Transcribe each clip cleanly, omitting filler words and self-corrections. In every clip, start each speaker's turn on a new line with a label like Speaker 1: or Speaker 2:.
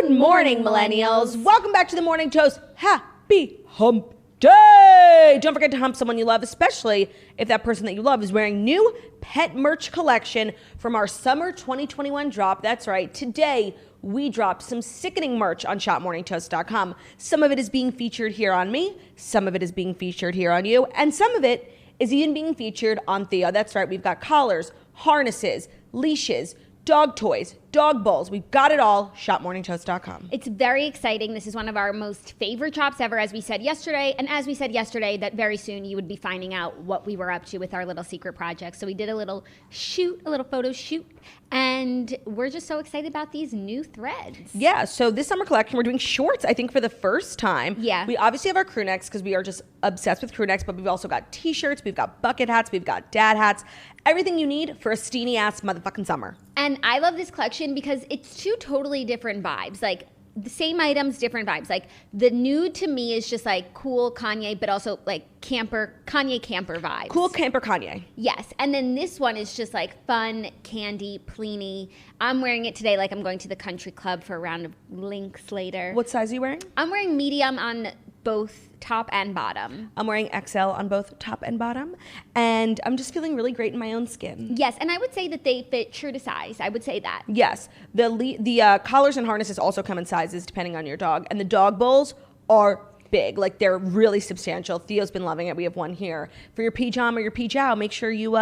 Speaker 1: Good morning, millennials. Welcome back to the Morning Toast. Happy Hump Day. Don't forget to hump someone you love, especially if that person that you love is wearing new pet merch collection from our summer 2021 drop. That's right. Today, we dropped some sickening merch on shopmorningtoast.com. Some of it is being featured here on me. Some of it is being featured here on you. And some of it is even being featured on Theo. That's right. We've got collars, harnesses, leashes, dog toys, dog bowls. We've got it all. Shopmorningtoast.com.
Speaker 2: It's very exciting. This is one of our most favorite drops ever, as we said yesterday. And as we said yesterday, that very soon you would be finding out what we were up to with our little secret project. So we did a little photo shoot. And we're just so excited about these new threads.
Speaker 1: Yeah, so this summer collection, we're doing shorts, I think, for the first time.
Speaker 2: Yeah.
Speaker 1: We obviously have our crew necks because we are just obsessed with crew necks, but we've also got t-shirts, we've got bucket hats, we've got dad hats, everything you need for a steamy-ass motherfucking summer.
Speaker 2: And I love this collection because it's two totally different vibes. Like, the same items, different vibes. Like, the nude to me is just like cool Kanye, but also like Kanye camper vibes.
Speaker 1: Cool camper Kanye.
Speaker 2: Yes. And then this one is just like fun, candy, pleeny. I'm wearing it today like I'm going to the country club for a round of links later.
Speaker 1: What size are you wearing?
Speaker 2: I'm wearing medium on both top and bottom.
Speaker 1: I'm wearing XL on both top and bottom. And I'm just feeling really great in my own skin.
Speaker 2: Yes. And I would say that they fit true to size. I would say that.
Speaker 1: Yes. The collars and harnesses also come in sizes depending on your dog. And the dog bowls are big. Like, they're really substantial. Theo's been loving it. We have one here. For your pajama or your pijow, make sure you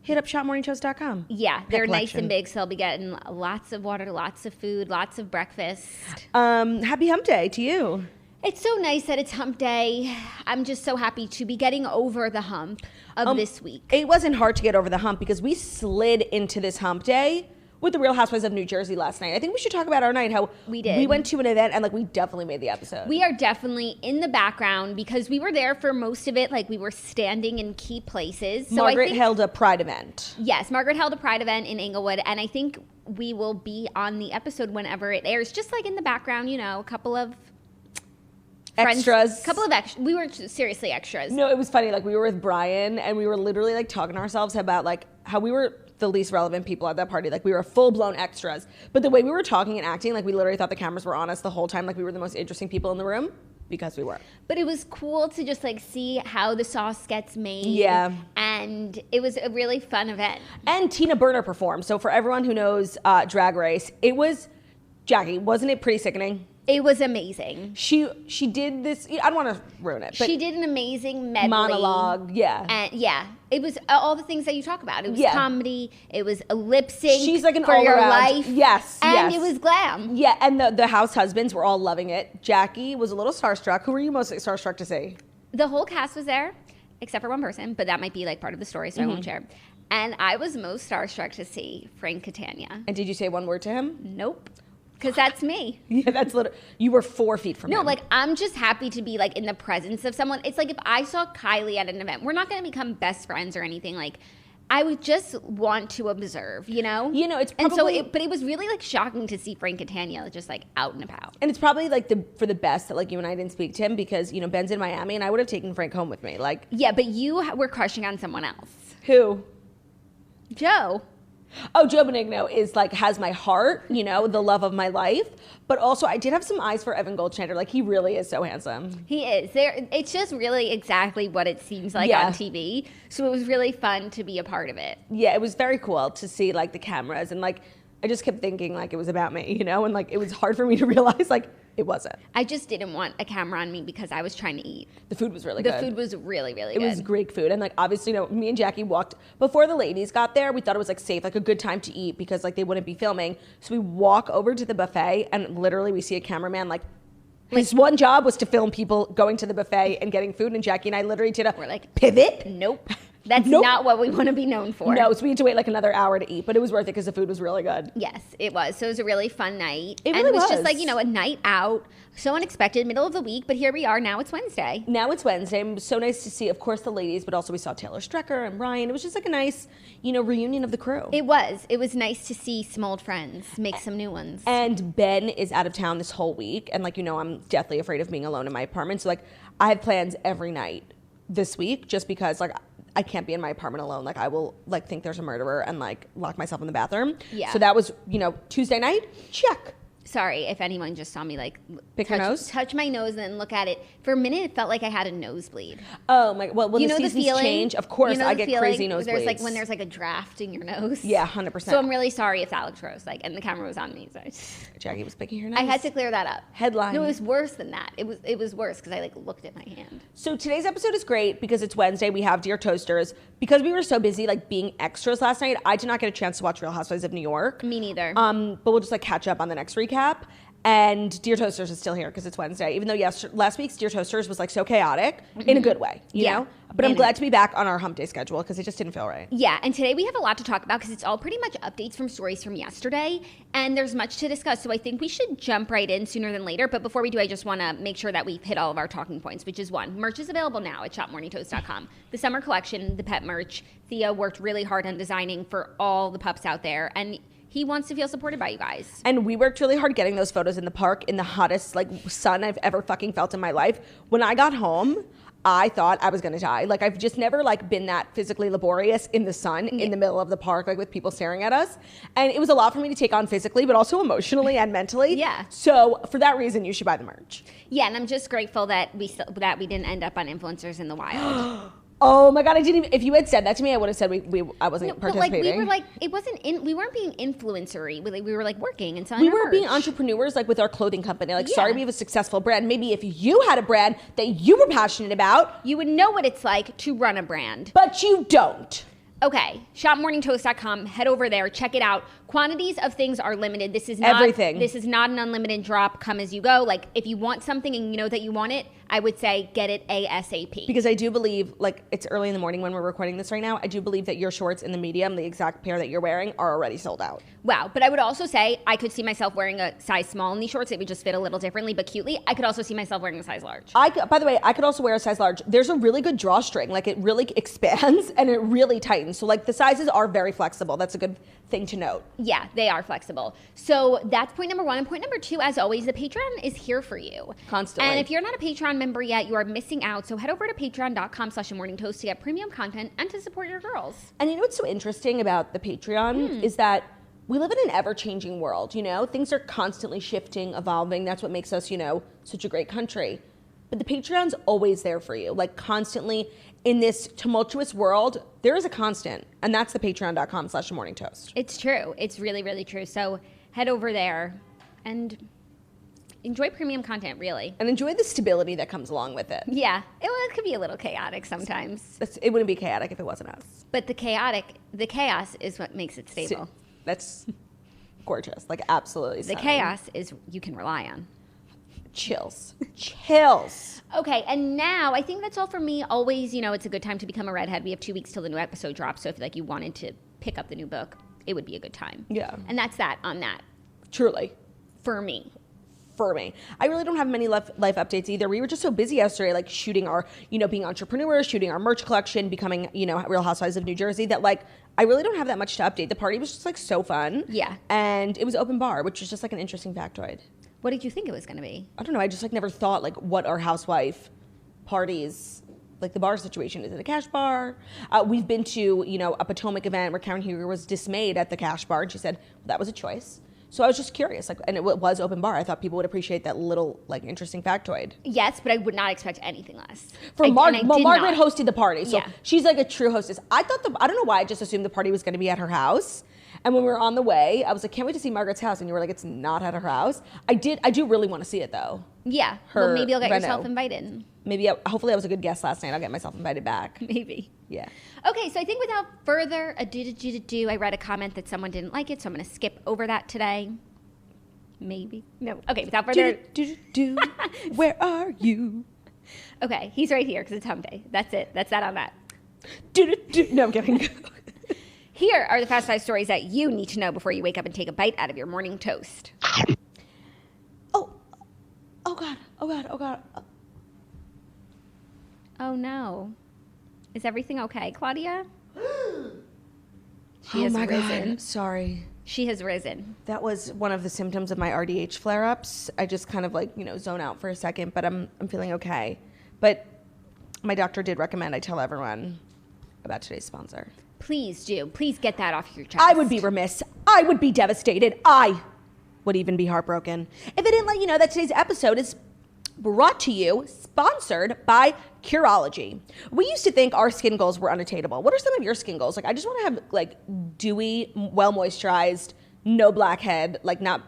Speaker 1: hit up shopmorningtoast.com.
Speaker 2: Yeah, they're nice and big, so I'll be getting lots of water, lots of food, lots of breakfast.
Speaker 1: Happy Hump Day to you.
Speaker 2: It's so nice that it's Hump Day. I'm just so happy to be getting over the hump of this week.
Speaker 1: It wasn't hard to get over the hump because we slid into this Hump Day with the Real Housewives of New Jersey last night. I think we should talk about our night, how
Speaker 2: we did.
Speaker 1: We went to an event and like we definitely made the episode.
Speaker 2: We are definitely in the background because we were there for most of it. Like, we were standing in key places. So
Speaker 1: Margaret held a Pride event.
Speaker 2: Yes, Margaret held a Pride event in Inglewood, and I think we will be on the episode whenever it airs. Just like in the background, you know, a couple of
Speaker 1: extras.
Speaker 2: We were seriously extras.
Speaker 1: No, it was funny. Like, we were with Brian and we were literally like talking to ourselves about like how we were the least relevant people at that party. Like, we were full-blown extras. But the way we were talking and acting, like, we literally thought the cameras were on us the whole time. Like, we were the most interesting people in the room because we were.
Speaker 2: But it was cool to just like see how the sauce gets made.
Speaker 1: Yeah.
Speaker 2: And it was a really fun event. And
Speaker 1: Tina Burner performed. So for everyone who knows Drag Race, it was, Jackie, wasn't it pretty sickening?
Speaker 2: It was amazing.
Speaker 1: She did this, I don't want to ruin it, but
Speaker 2: she did an amazing medley.
Speaker 1: Monologue, yeah.
Speaker 2: And yeah, it was all the things that you talk about. It was comedy, it was a lip sync.
Speaker 1: She's like an
Speaker 2: for
Speaker 1: all
Speaker 2: your
Speaker 1: around,
Speaker 2: life.
Speaker 1: Yes,
Speaker 2: and it was glam.
Speaker 1: Yeah, and the house husbands were all loving it. Jackie was a little starstruck. Who were you most starstruck to see?
Speaker 2: The whole cast was there, except for one person, but that might be like part of the story, so I won't share. And I was most starstruck to see Frank Catania.
Speaker 1: And did you say one word to him?
Speaker 2: Nope. Because that's me.
Speaker 1: Yeah, that's literally, you were 4 feet from him.
Speaker 2: No, like, I'm just happy to be, like, in the presence of someone. It's like if I saw Kylie at an event, we're not going to become best friends or anything. Like, I would just want to observe, you know?
Speaker 1: You know, it's probably...
Speaker 2: And so, but it was really, like, shocking to see Frank Catania just, like, out and about.
Speaker 1: And it's probably, like, for the best that, like, you and I didn't speak to him because, you know, Ben's in Miami and I would have taken Frank home with me. Like...
Speaker 2: Yeah, but you were crushing on someone else.
Speaker 1: Who?
Speaker 2: Joe.
Speaker 1: Oh, Joe Benigno is like, has my heart, you know, the love of my life. But also, I did have some eyes for Evan Goldschneider. Like, he really is so handsome.
Speaker 2: He is. It's just really exactly what it seems like on TV. So it was really fun to be a part of it.
Speaker 1: Yeah, it was very cool to see, like, the cameras. And, like, I just kept thinking, like, it was about me, you know? And, like, it was hard for me to realize, like, it wasn't.
Speaker 2: I just didn't want a camera on me because I was trying to eat.
Speaker 1: The food was really good.
Speaker 2: The food was really, really good.
Speaker 1: It was great food. And, like, obviously, you know, me and Jackie walked, before the ladies got there, we thought it was, like, safe, like, a good time to eat because, like, they wouldn't be filming. So we walk over to the buffet and literally we see a cameraman, like, his one job was to film people going to the buffet and getting food. And Jackie and I literally did a pivot.
Speaker 2: Nope. That's not what we want to be known for.
Speaker 1: No, so we had to wait like another hour to eat, but it was worth it because the food was really good.
Speaker 2: Yes, it was. So it was a really fun night.
Speaker 1: It was
Speaker 2: just like, you know, a night out, so unexpected, middle of the week, but here we are. Now it's Wednesday.
Speaker 1: Now it's Wednesday. It was so nice to see, of course, the ladies, but also we saw Taylor Strecker and Ryan. It was just like a nice, you know, reunion of the crew.
Speaker 2: It was. It was nice to see some old friends make some new ones.
Speaker 1: And Ben is out of town this whole week. And like, you know, I'm deathly afraid of being alone in my apartment. So like, I have plans every night this week just because like, I can't be in my apartment alone. Like, I will, like, think there's a murderer and, like, lock myself in the bathroom.
Speaker 2: Yeah.
Speaker 1: So that was, you know, Tuesday night, check.
Speaker 2: Sorry if anyone just saw me like
Speaker 1: Pick your nose?
Speaker 2: touch my nose and then look at it. For a minute, it felt like I had a nosebleed.
Speaker 1: Oh my! Well, when
Speaker 2: You
Speaker 1: the
Speaker 2: know the
Speaker 1: seasons
Speaker 2: feeling?
Speaker 1: change, of course,
Speaker 2: You know
Speaker 1: I
Speaker 2: the
Speaker 1: get
Speaker 2: feeling?
Speaker 1: crazy nosebleeds.
Speaker 2: There's like when there's like a draft in your nose.
Speaker 1: Yeah, 100%.
Speaker 2: So I'm really sorry if that looked gross. Like, and the camera was on me. So
Speaker 1: Jackie was picking her nose.
Speaker 2: I had to clear that up.
Speaker 1: Headline.
Speaker 2: No, it was worse than that. It was worse because I like looked at my hand.
Speaker 1: So today's episode is great because it's Wednesday. We have Dear Toasters. Because we were so busy like being extras last night, I did not get a chance to watch Real Housewives of New York.
Speaker 2: Me neither.
Speaker 1: But we'll just like catch up on the next recap. And Dear Toasters is still here because it's Wednesday, even though last week's Dear Toasters was like so chaotic in a good way, you know? But I'm glad to be back on our hump day schedule because it just didn't feel right.
Speaker 2: Yeah, and today we have a lot to talk about because it's all pretty much updates from stories from yesterday, and there's much to discuss. So I think we should jump right in sooner than later. But before we do, I just want to make sure that we've hit all of our talking points, which is one, merch is available now at shopmorningtoast.com. The summer collection, the pet merch, Thea worked really hard on designing for all the pups out there, and he wants to feel supported by you guys.
Speaker 1: And we worked really hard getting those photos in the park in the hottest like sun I've ever fucking felt in my life. When I got home, I thought I was gonna die. Like I've just never like been that physically laborious in the sun in the middle of the park, like with people staring at us. And it was a lot for me to take on physically, but also emotionally and mentally.
Speaker 2: Yeah.
Speaker 1: So for that reason, you should buy the merch.
Speaker 2: Yeah, and I'm just grateful that we didn't end up on Influencers in the Wild.
Speaker 1: Oh my God, I didn't even, if you had said that to me, I would have said I wasn't participating.
Speaker 2: But like we were like, it wasn't we weren't being influencery. We were like working and selling
Speaker 1: We
Speaker 2: our
Speaker 1: were being
Speaker 2: merch.
Speaker 1: entrepreneurs, like with our clothing company. Like,
Speaker 2: Yeah.
Speaker 1: sorry, we have a successful brand. Maybe if you had a brand that you were passionate about,
Speaker 2: You would know what it's like to run a brand.
Speaker 1: but you don't.
Speaker 2: Okay, shopmorningtoast.com. Head over there, check it out. Quantities of things are limited. This is not
Speaker 1: Everything.
Speaker 2: This is not an unlimited drop. Come as you go. Like if you want something and you know that you want it, I would say get it ASAP.
Speaker 1: Because I do believe, like, it's early in the morning when we're recording this right now. I do believe that your shorts in the medium, the exact pair that you're wearing, are already sold out.
Speaker 2: Wow. But I would also say I could see myself wearing a size small in these shorts. It would just fit a little differently, but cutely. I could also see myself wearing a size large.
Speaker 1: By the way, I could also wear a size large. There's a really good drawstring. Like, it really expands and it really tightens. So, like, the sizes are very flexible. That's a good thing to note.
Speaker 2: Yeah, they are flexible. So that's point number one. And point number two, as always, the Patreon is here for you.
Speaker 1: Constantly.
Speaker 2: And if you're not a Patreon member yet, you are missing out. So head over to patreon.com/morningtoast to get premium content and to support your girls.
Speaker 1: And you know what's so interesting about the Patreon is that we live in an ever-changing world, you know? Things are constantly shifting, evolving. That's what makes us, you know, such a great country. But the Patreon's always there for you, like constantly in this tumultuous world. There is a constant, and that's the patreon.com/morningtoast.
Speaker 2: It's true. It's really, really true. So head over there and enjoy premium content, really.
Speaker 1: And enjoy the stability that comes along with it.
Speaker 2: Yeah, it could be a little chaotic sometimes.
Speaker 1: It wouldn't be chaotic if it wasn't us.
Speaker 2: But the chaos is what makes it stable.
Speaker 1: That's gorgeous, like absolutely
Speaker 2: The
Speaker 1: stunning.
Speaker 2: chaos is you can rely on.
Speaker 1: Chills.
Speaker 2: Okay, and now I think that's all for me. Always, you know, it's a good time to become a redhead. We have 2 weeks till the new episode drops, so if like you wanted to pick up the new book, it would be a good time.
Speaker 1: Yeah.
Speaker 2: And that's that on that
Speaker 1: Truly.
Speaker 2: for me.
Speaker 1: For me. I really don't have many life updates either. We were just so busy yesterday, like shooting our, you know, being entrepreneurs, shooting our merch collection, becoming, you know, Real Housewives of New Jersey, that like, I really don't have that much to update. The party was just like so fun.
Speaker 2: Yeah.
Speaker 1: And it was open bar, which is just like an interesting factoid.
Speaker 2: What did you think it was going to be?
Speaker 1: I don't know. I just like never thought like what our housewife parties, like the bar situation. Is it a cash bar? We've been to, you know, a Potomac event where Karen Huger was dismayed at the cash bar, and she said, well, that was a choice. So I was just curious, like, and it was open bar. I thought people would appreciate that little, like, interesting factoid.
Speaker 2: Yes, but I would not expect anything less.
Speaker 1: Margaret hosted the party, so
Speaker 2: Yeah.
Speaker 1: she's like a true hostess. I don't know why I just assumed the party was going to be at her house. And when we were on the way, I was like, can't wait to see Margaret's house. And you were like, it's not at her house. I do really want to see it though.
Speaker 2: Yeah.
Speaker 1: Her
Speaker 2: Well, maybe you'll get
Speaker 1: reno.
Speaker 2: yourself invited.
Speaker 1: Maybe, hopefully I was a good guest last night. I'll get myself invited back.
Speaker 2: Maybe.
Speaker 1: Yeah.
Speaker 2: Okay, so I think without further ado, I read a comment that someone didn't like it, so I'm going to skip over that today. Maybe. No. Okay, without further
Speaker 1: Do, where are you?
Speaker 2: Okay, he's right here because it's hump day. That's it. That's that on that.
Speaker 1: No, I'm kidding.
Speaker 2: Here are the Fast 5 stories that you need to know before you wake up and take a bite out of your morning toast.
Speaker 1: Oh God.
Speaker 2: Oh no. Is everything okay, Claudia? She
Speaker 1: Oh
Speaker 2: has
Speaker 1: my
Speaker 2: risen.
Speaker 1: God. Sorry.
Speaker 2: She has risen.
Speaker 1: That was one of the symptoms of my RDH flare-ups. I just kind of like, you know, zone out for a second, but I'm feeling okay. But my doctor did recommend I tell everyone about today's sponsor.
Speaker 2: Please do. Please get that off your chest.
Speaker 1: I would be remiss. I would be devastated. I would even be heartbroken if I didn't let you know that today's episode is brought to you, sponsored by Curology. We used to think our skin goals were unattainable. What are some of your skin goals? Like, I just want to have like dewy, well moisturized, no blackhead, like not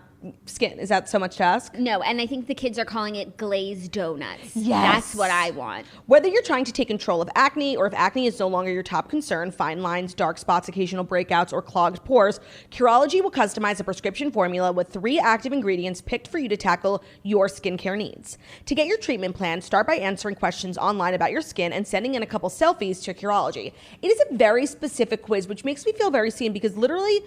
Speaker 1: skin. Is that so much to ask?
Speaker 2: No, and I think the kids are calling it glazed donuts.
Speaker 1: Yes.
Speaker 2: That's what I want.
Speaker 1: Whether you're trying to take control of acne or if acne is no longer your top concern, fine lines, dark spots, occasional breakouts, or clogged pores, Curology will customize a prescription formula with 3 active ingredients picked for you to tackle your skincare needs. To get your treatment plan, start by answering questions online about your skin and sending in a couple selfies to Curology. It is a very specific quiz, which makes me feel very seen because literally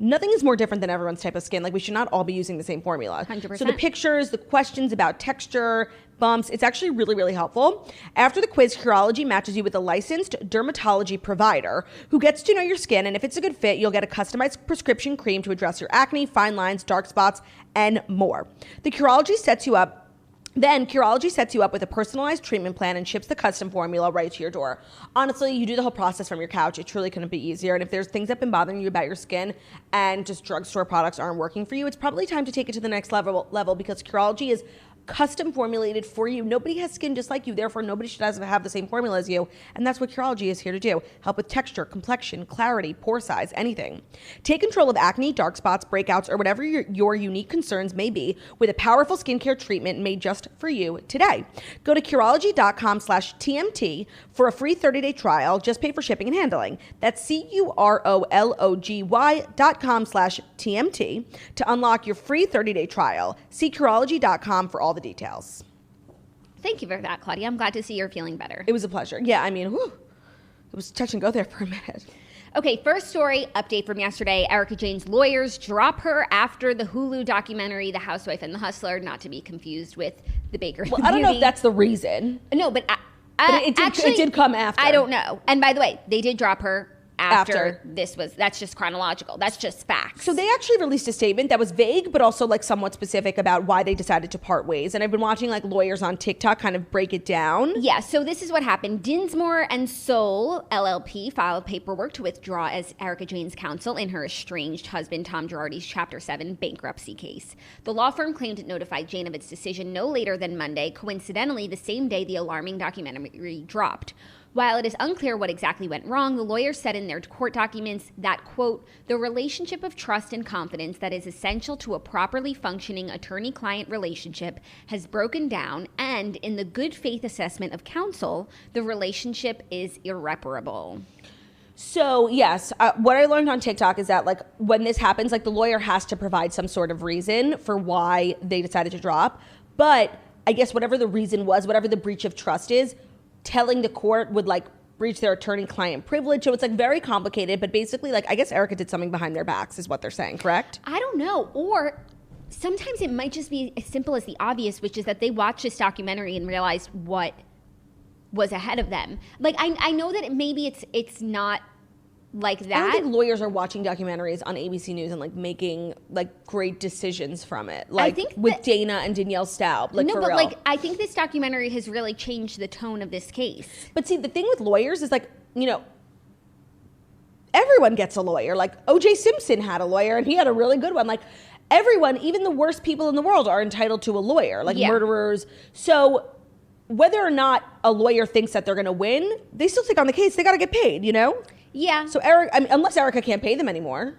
Speaker 1: nothing is more different than everyone's type of skin. Like, we should not all be using the same formula.
Speaker 2: 100%.
Speaker 1: So the pictures, the questions about texture, bumps, it's actually really, really helpful. After the quiz, Curology matches you with a licensed dermatology provider who gets to know your skin, and if it's a good fit, you'll get a customized prescription cream to address your acne, fine lines, dark spots, and more. Curology sets you up with a personalized treatment plan and ships the custom formula right to your door. Honestly, you do the whole process from your couch. It truly couldn't be easier. And if there's things that have been bothering you about your skin and just drugstore products aren't working for you, it's probably time to take it to the next level because Curology is custom formulated for you. Nobody has skin just like you, therefore nobody should have the same formula as you, and that's what Curology is here to do. Help with texture, complexion, clarity, pore size, anything. Take control of acne, dark spots, breakouts, or whatever your unique concerns may be with a powerful skincare treatment made just for you today. Go to Curology.com/TMT for a free 30-day trial. Just pay for shipping and handling. That's CUROLOGY.com/TMT to unlock your free 30-day trial. See Curology.com for all the details.
Speaker 2: Thank you for that, Claudia. I'm glad to see you're feeling better.
Speaker 1: It was a pleasure. Yeah, I mean, whew, it was touch and go there for a minute.
Speaker 2: Okay, first story update from yesterday. Erika Jayne's lawyers drop her after the Hulu documentary, The Housewife and the Hustler, not to be confused with The Baker.
Speaker 1: Well, I don't know if that's the reason.
Speaker 2: No, but
Speaker 1: it did come after.
Speaker 2: I don't know. And by the way, they did drop her after that's just chronological. That's just facts.
Speaker 1: So they actually released a statement that was vague, but also like somewhat specific about why they decided to part ways. And I've been watching like lawyers on TikTok kind of break it down.
Speaker 2: Yeah, so this is what happened. Dinsmore and Soul LLP filed paperwork to withdraw as Erika Jayne's counsel in her estranged husband Tom Girardi's Chapter 7 bankruptcy case. The law firm claimed it notified Jayne of its decision no later than Monday, coincidentally the same day the alarming documentary dropped. While it is unclear what exactly went wrong, the lawyers said in their court documents that, quote, the relationship of trust and confidence that is essential to a properly functioning attorney-client relationship has broken down, and in the good faith assessment of counsel, the relationship is irreparable.
Speaker 1: So, yes, what I learned on TikTok is that, like, when this happens, like, the lawyer has to provide some sort of reason for why they decided to drop. But I guess whatever the reason was, whatever the breach of trust is, telling the court would like breach their attorney-client privilege. So it's like very complicated, but basically like I guess Erika did something behind their backs is what they're saying, correct?
Speaker 2: I don't know. Or sometimes it might just be as simple as the obvious, which is that they watched this documentary and realized what was ahead of them. Like I know that maybe it's not like that.
Speaker 1: I don't think lawyers are watching documentaries on ABC News and like making like great decisions from it. Like I think with Dana and Danielle Staub. Like, no, but real.
Speaker 2: Like I think this documentary has really changed the tone of this case.
Speaker 1: But see, the thing with lawyers is like, you know, everyone gets a lawyer. Like O.J. Simpson had a lawyer and he had a really good one. Like everyone, even the worst people in the world are entitled to a lawyer, like murderers. So whether or not a lawyer thinks that they're going to win, they still take on the case. They got to get paid, you know?
Speaker 2: Yeah.
Speaker 1: So unless Erika can't pay them anymore.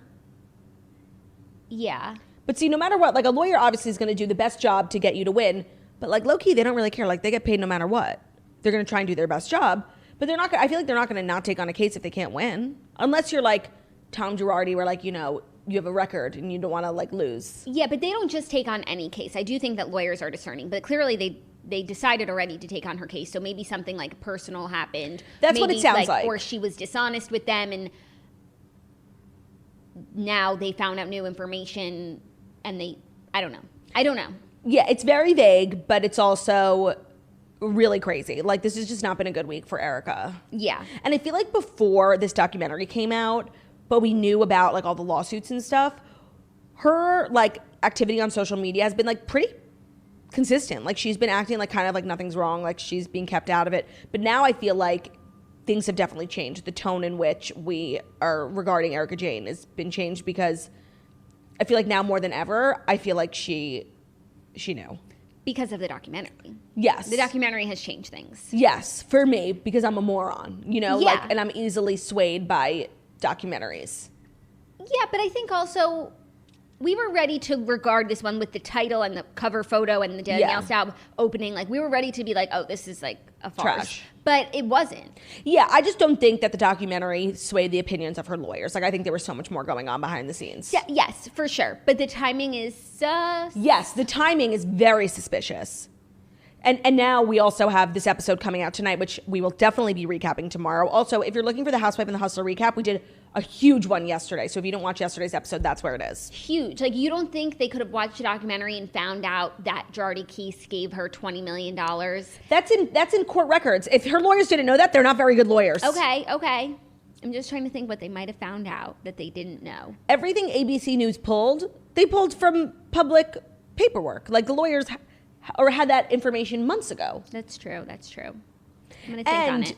Speaker 2: Yeah.
Speaker 1: But see, no matter what, like a lawyer obviously is going to do the best job to get you to win. But like low key, they don't really care. Like they get paid no matter what. They're going to try and do their best job. But they're not. I feel like they're not going to not take on a case if they can't win. Unless you're like Tom Girardi, where like, you know, you have a record and you don't want to like lose.
Speaker 2: Yeah, but they don't just take on any case. I do think that lawyers are discerning, but clearly they decided already to take on her case. So maybe something like personal happened.
Speaker 1: That's what it sounds like.
Speaker 2: Or she was dishonest with them and now they found out new information and I don't know.
Speaker 1: Yeah, it's very vague, but it's also really crazy. Like this has just not been a good week for Erika.
Speaker 2: Yeah.
Speaker 1: And I feel like before this documentary came out, but we knew about like all the lawsuits and stuff, her like activity on social media has been like pretty consistent. Like she's been acting like kind of like nothing's wrong, like she's being kept out of it. But now I feel like things have definitely changed. The tone in which we are regarding Erika Jayne has been changed because I feel like now more than ever, I feel like she knew.
Speaker 2: Because of the documentary.
Speaker 1: Yes.
Speaker 2: The documentary has changed things.
Speaker 1: Yes, for me, because I'm a moron, you know,
Speaker 2: Yeah.
Speaker 1: like, and I'm easily swayed by documentaries.
Speaker 2: Yeah, but I think also we were ready to regard this one with the title and the cover photo and the Danielle Staub opening. Like, we were ready to be like, oh, this is like a farce.
Speaker 1: Trash.
Speaker 2: But it wasn't.
Speaker 1: Yeah, I just don't think that the documentary swayed the opinions of her lawyers. Like, I think there was so much more going on behind the scenes.
Speaker 2: Yeah, yes, for sure. But the timing is
Speaker 1: Yes, the timing is very suspicious. And now we also have this episode coming out tonight, which we will definitely be recapping tomorrow. Also, if you're looking for the Housewife and the Hustler recap, we did a huge one yesterday. So if you didn't watch yesterday's episode, that's where it is.
Speaker 2: huge. Like, you don't think they could have watched the documentary and found out that Jardie Keese gave her $20 million?
Speaker 1: That's in court records. If her lawyers didn't know that, they're not very good lawyers.
Speaker 2: Okay. I'm just trying to think what they might have found out that they didn't know.
Speaker 1: Everything ABC News pulled, they pulled from public paperwork. Like, the lawyers had that information months ago.
Speaker 2: That's true. I'm going to think on it.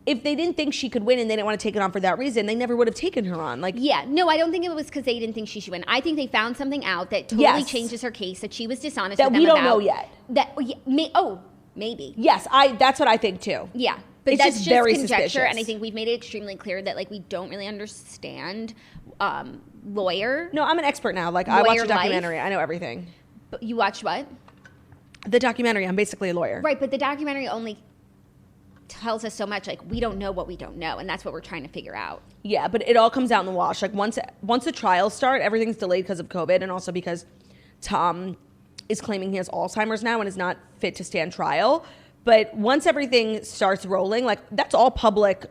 Speaker 1: If they didn't think she could win and they didn't want to take it on for that reason, they never would have taken her on. Like,
Speaker 2: Yeah, no, I don't think it was because they didn't think she should win. I think they found something out that totally changes her case, that she was dishonest
Speaker 1: that
Speaker 2: with them
Speaker 1: we don't
Speaker 2: about.
Speaker 1: know yet.
Speaker 2: Maybe.
Speaker 1: Yes, that's what I think too.
Speaker 2: Yeah, but
Speaker 1: It's
Speaker 2: that's
Speaker 1: just
Speaker 2: just
Speaker 1: very
Speaker 2: conjecture,
Speaker 1: suspicious.
Speaker 2: and I think we've made it extremely clear that like we don't really understand lawyer.
Speaker 1: No, I'm an expert now. Like, I watched
Speaker 2: Lawyer
Speaker 1: a documentary. I know everything.
Speaker 2: But you watched what?
Speaker 1: The documentary. I'm basically a lawyer.
Speaker 2: Right, but the documentary only tells us so much. Like, we don't know what we don't know, and that's what we're trying to figure out.
Speaker 1: Yeah, but it all comes out in the wash. Like, once the trials start, everything's delayed because of COVID, and also because Tom is claiming he has Alzheimer's now and is not fit to stand trial. But once everything starts rolling, like, that's all public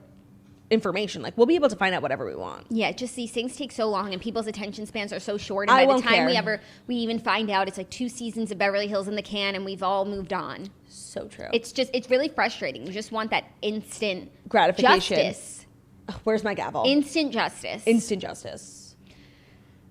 Speaker 1: information. Like, we'll be able to find out whatever we want.
Speaker 2: Yeah, just these things take so long, and people's attention spans are so short.
Speaker 1: I
Speaker 2: And by
Speaker 1: won't
Speaker 2: the time
Speaker 1: care.
Speaker 2: we even find out, it's like 2 seasons of Beverly Hills in the can, and we've all moved on.
Speaker 1: So true.
Speaker 2: It's really frustrating. You just want that instant
Speaker 1: Gratification.
Speaker 2: justice.
Speaker 1: Where's my gavel?
Speaker 2: Instant justice.
Speaker 1: Instant justice.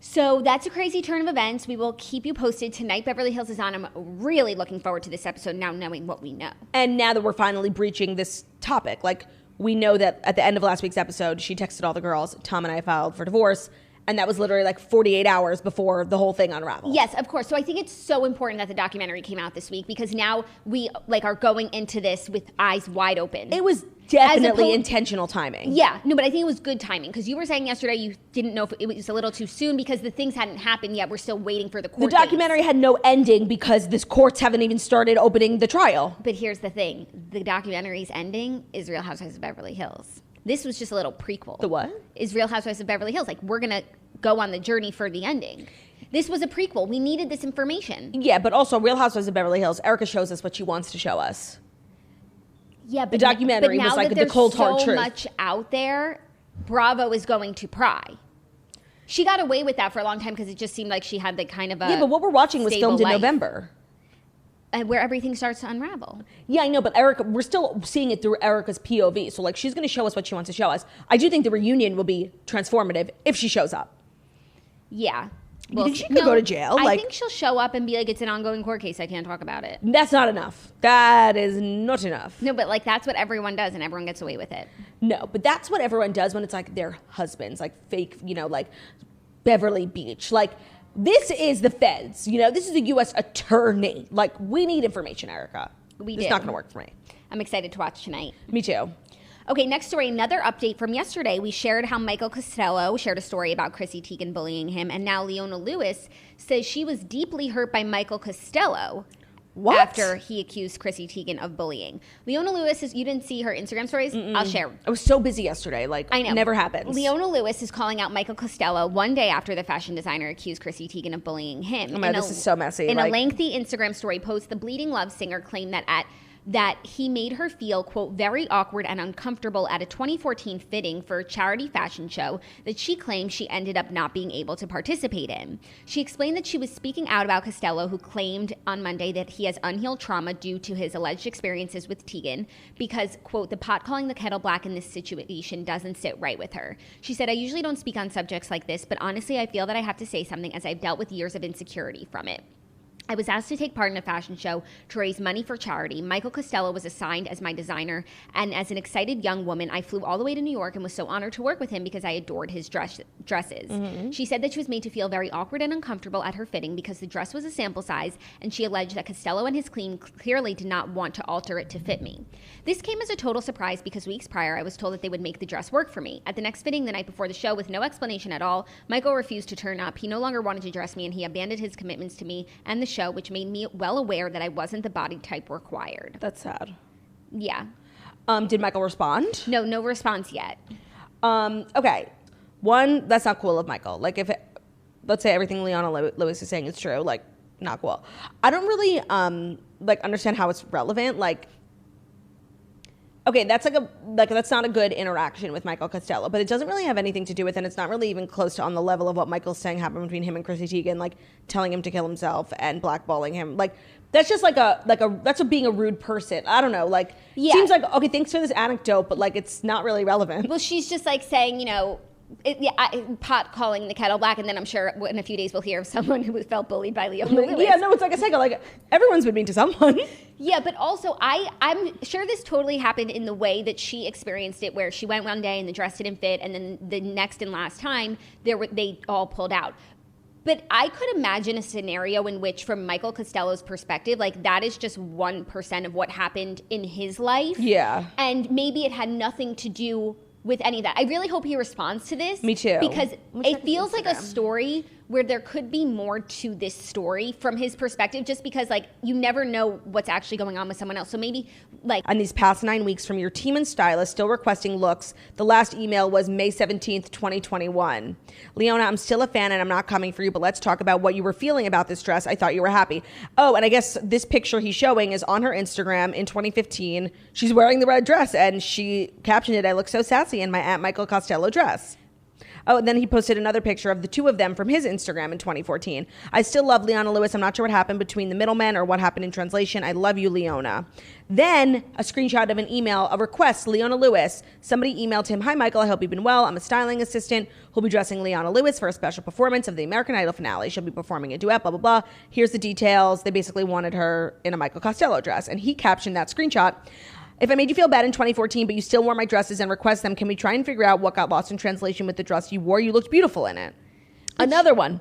Speaker 2: So that's a crazy turn of events. We will keep you posted. Tonight, Beverly Hills is on. I'm really looking forward to this episode now, knowing what we know.
Speaker 1: And now that we're finally breaching this topic, like, we know that at the end of last week's episode, she texted all the girls, Tom and I filed for divorce. And that was literally like 48 hours before the whole thing unraveled.
Speaker 2: Yes, of course. So I think it's so important that the documentary came out this week, because now we like are going into this with eyes wide open.
Speaker 1: It was definitely intentional timing.
Speaker 2: Yeah, no, but I think it was good timing, because you were saying yesterday you didn't know if it was a little too soon because the things hadn't happened yet. We're still waiting for the court
Speaker 1: The documentary had no ending because the courts haven't even started opening the trial.
Speaker 2: But here's the thing. The documentary's ending is Real Housewives of Beverly Hills. This was just a little prequel.
Speaker 1: The what?
Speaker 2: Is Real Housewives of Beverly Hills. Like, we're going to go on the journey for the ending. This was a prequel. We needed this information.
Speaker 1: Yeah, but also Real Housewives of Beverly Hills, Erika shows us what she wants to show us.
Speaker 2: Yeah, but
Speaker 1: The documentary
Speaker 2: but now
Speaker 1: was like
Speaker 2: that
Speaker 1: the
Speaker 2: there's
Speaker 1: cold, hard
Speaker 2: so
Speaker 1: truth.
Speaker 2: much out there, Bravo is going to pry. She got away with that for a long time because it just seemed like she had the kind of a
Speaker 1: Yeah, but what we're watching was
Speaker 2: stable
Speaker 1: filmed in
Speaker 2: life.
Speaker 1: November.
Speaker 2: Where everything starts to unravel.
Speaker 1: Yeah, I know, but Erika, we're still seeing it through Erika's POV. So, like, she's going to show us what she wants to show us. I do think the reunion will be transformative if she shows up.
Speaker 2: Yeah.
Speaker 1: You think she could go to jail?
Speaker 2: I
Speaker 1: Like-
Speaker 2: think she'll show up and be like, it's an ongoing court case. I can't talk about it.
Speaker 1: That's not enough. That is not enough.
Speaker 2: No, but like that's what everyone does, and everyone gets away with it.
Speaker 1: No, but that's what everyone does when it's like their husbands, like fake, you know, like Beverly Beach. Like, this is the feds, you know, this is the U.S. attorney. Like, we need information, Erika.
Speaker 2: We
Speaker 1: It's
Speaker 2: do.
Speaker 1: not going to work for me.
Speaker 2: I'm excited to watch tonight.
Speaker 1: Me too.
Speaker 2: Okay, next story, another update from yesterday. We shared how Michael Costello shared a story about Chrissy Teigen bullying him, and now Leona Lewis says she was deeply hurt by Michael Costello.
Speaker 1: What?
Speaker 2: After he accused Chrissy Teigen of bullying. Leona Lewis you didn't see her Instagram stories? I'll share.
Speaker 1: I was so busy yesterday. Like,
Speaker 2: I know.
Speaker 1: Never happens.
Speaker 2: Leona Lewis is calling out Michael Costello one day after the fashion designer accused Chrissy Teigen of bullying him.
Speaker 1: Oh my God, this is so messy.
Speaker 2: In a
Speaker 1: Like-
Speaker 2: lengthy Instagram story post, the Bleeding Love singer claimed that he made her feel, quote, very awkward and uncomfortable at a 2014 fitting for a charity fashion show that she claimed she ended up not being able to participate in. She explained that she was speaking out about Costello, who claimed on Monday that he has unhealed trauma due to his alleged experiences with Teigen because, quote, the pot calling the kettle black in this situation doesn't sit right with her. She said, I usually don't speak on subjects like this, but honestly, I feel that I have to say something as I've dealt with years of insecurity from it. I was asked to take part in a fashion show to raise money for charity. Michael Costello was assigned as my designer, and as an excited young woman, I flew all the way to New York and was so honored to work with him because I adored his dresses. Mm-hmm. She said that she was made to feel very awkward and uncomfortable at her fitting because the dress was a sample size, and she alleged that Costello and his team clearly did not want to alter it to fit me. This came as a total surprise because weeks prior, I was told that they would make the dress work for me. At the next fitting the night before the show, with no explanation at all, Michael refused to turn up. He no longer wanted to dress me, and he abandoned his commitments to me and the show, which made me well aware that I wasn't the body type required.
Speaker 1: That's sad.
Speaker 2: Yeah.
Speaker 1: Did Michael respond?
Speaker 2: No response yet.
Speaker 1: Okay. One, that's not cool of Michael. Like, let's say everything Leona Lewis is saying is true, like, not cool. I don't really, understand how it's relevant. Like, okay, that's that's not a good interaction with Michael Costello, but it doesn't really have anything to do with, and it's not really even close to on the level of what Michael's saying happened between him and Chrissy Teigen, like telling him to kill himself and blackballing him. Like, that's just that's being a rude person. I don't know. Like, seems like, okay, thanks for this anecdote, but like, it's not really relevant.
Speaker 2: Well, she's just like saying, pot calling the kettle black, and then I'm sure in a few days we'll hear of someone who felt bullied by Leona Lewis.
Speaker 1: Yeah, no, it's like a cycle. Like, everyone's been mean to someone.
Speaker 2: Yeah, but also I'm sure this totally happened in the way that she experienced it, where she went one day and the dress didn't fit, and then the next and last time they all pulled out. But I could imagine a scenario in which, from Michael Costello's perspective, like, that is just 1% of what happened in his life.
Speaker 1: Yeah.
Speaker 2: And maybe it had nothing to do with any of that. I really hope he responds to this.
Speaker 1: Me too.
Speaker 2: Because it feels like a story where there could be more to this story from his perspective, just because, like, you never know what's actually going on with someone else. So maybe, like...
Speaker 1: On these past 9 weeks, from your team and stylist still requesting looks, the last email was May 17th, 2021. Leona, I'm still a fan and I'm not coming for you, but let's talk about what you were feeling about this dress. I thought you were happy. Oh, and I guess this picture he's showing is on her Instagram in 2015. She's wearing the red dress, and she captioned it, I look so sassy in my Aunt Michael Costello dress. Oh, and then he posted another picture of the two of them from his Instagram in 2014. I still love Leona Lewis. I'm not sure what happened between the middlemen or what happened in translation. I love you, Leona. Then a screenshot of an email, a request, Leona Lewis. Somebody emailed him, hi, Michael. I hope you've been well. I'm a styling assistant who'll be dressing Leona Lewis for a special performance of the American Idol finale. She'll be performing a duet, blah, blah, blah. Here's the details. They basically wanted her in a Michael Costello dress. And he captioned that screenshot. If I made you feel bad in 2014, but you still wore my dresses and request them, can we try and figure out what got lost in translation with the dress you wore? You looked beautiful in it. Another one.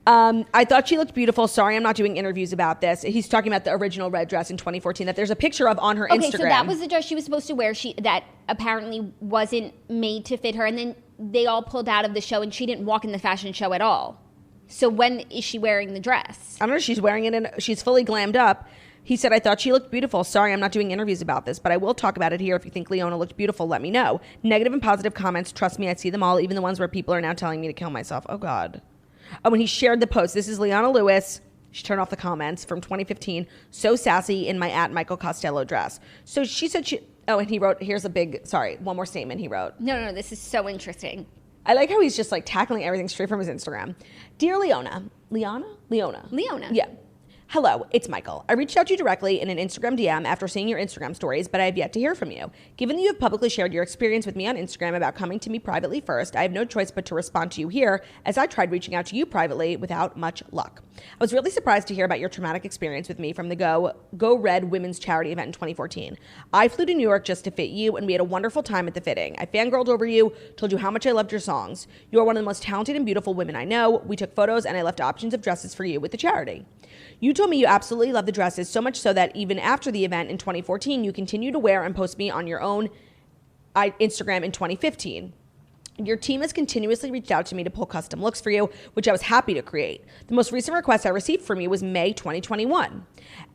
Speaker 1: I thought she looked beautiful. Sorry, I'm not doing interviews about this. He's talking about the original red dress in 2014 that there's a picture of on her Instagram.
Speaker 2: Okay, so that was the dress she was supposed to wear that apparently wasn't made to fit her. And then they all pulled out of the show and she didn't walk in the fashion show at all. So when is she wearing the dress?
Speaker 1: I don't know. She's wearing it she's fully glammed up. He said, I thought she looked beautiful. Sorry, I'm not doing interviews about this, but I will talk about it here. If you think Leona looked beautiful, let me know. Negative and positive comments. Trust me, I see them all, even the ones where people are now telling me to kill myself. Oh, God. Oh, and he shared the post. This is Leona Lewis. She turned off the comments from 2015. So sassy in my Aunt Michael Costello dress. So she said and he wrote, here's one more statement he wrote.
Speaker 2: No, this is so interesting.
Speaker 1: I like how he's just like tackling everything straight from his Instagram. Dear Leona. Leona. Yeah. Hello, it's Michael. I reached out to you directly in an Instagram DM after seeing your Instagram stories, but I have yet to hear from you. Given that you have publicly shared your experience with me on Instagram about coming to me privately first, I have no choice but to respond to you here, as I tried reaching out to you privately without much luck. I was really surprised to hear about your traumatic experience with me from the Go Red women's charity event in 2014. I flew to New York just to fit you, and we had a wonderful time at the fitting. I fangirled over you, told you how much I loved your songs. You are one of the most talented and beautiful women I know. We took photos, and I left options of dresses for you with the charity. You told me you absolutely love the dresses, so much so that even after the event in 2014, you continue to wear and post me on your own Instagram in 2015. Your team has continuously reached out to me to pull custom looks for you, which I was happy to create. The most recent request I received from you was May 2021.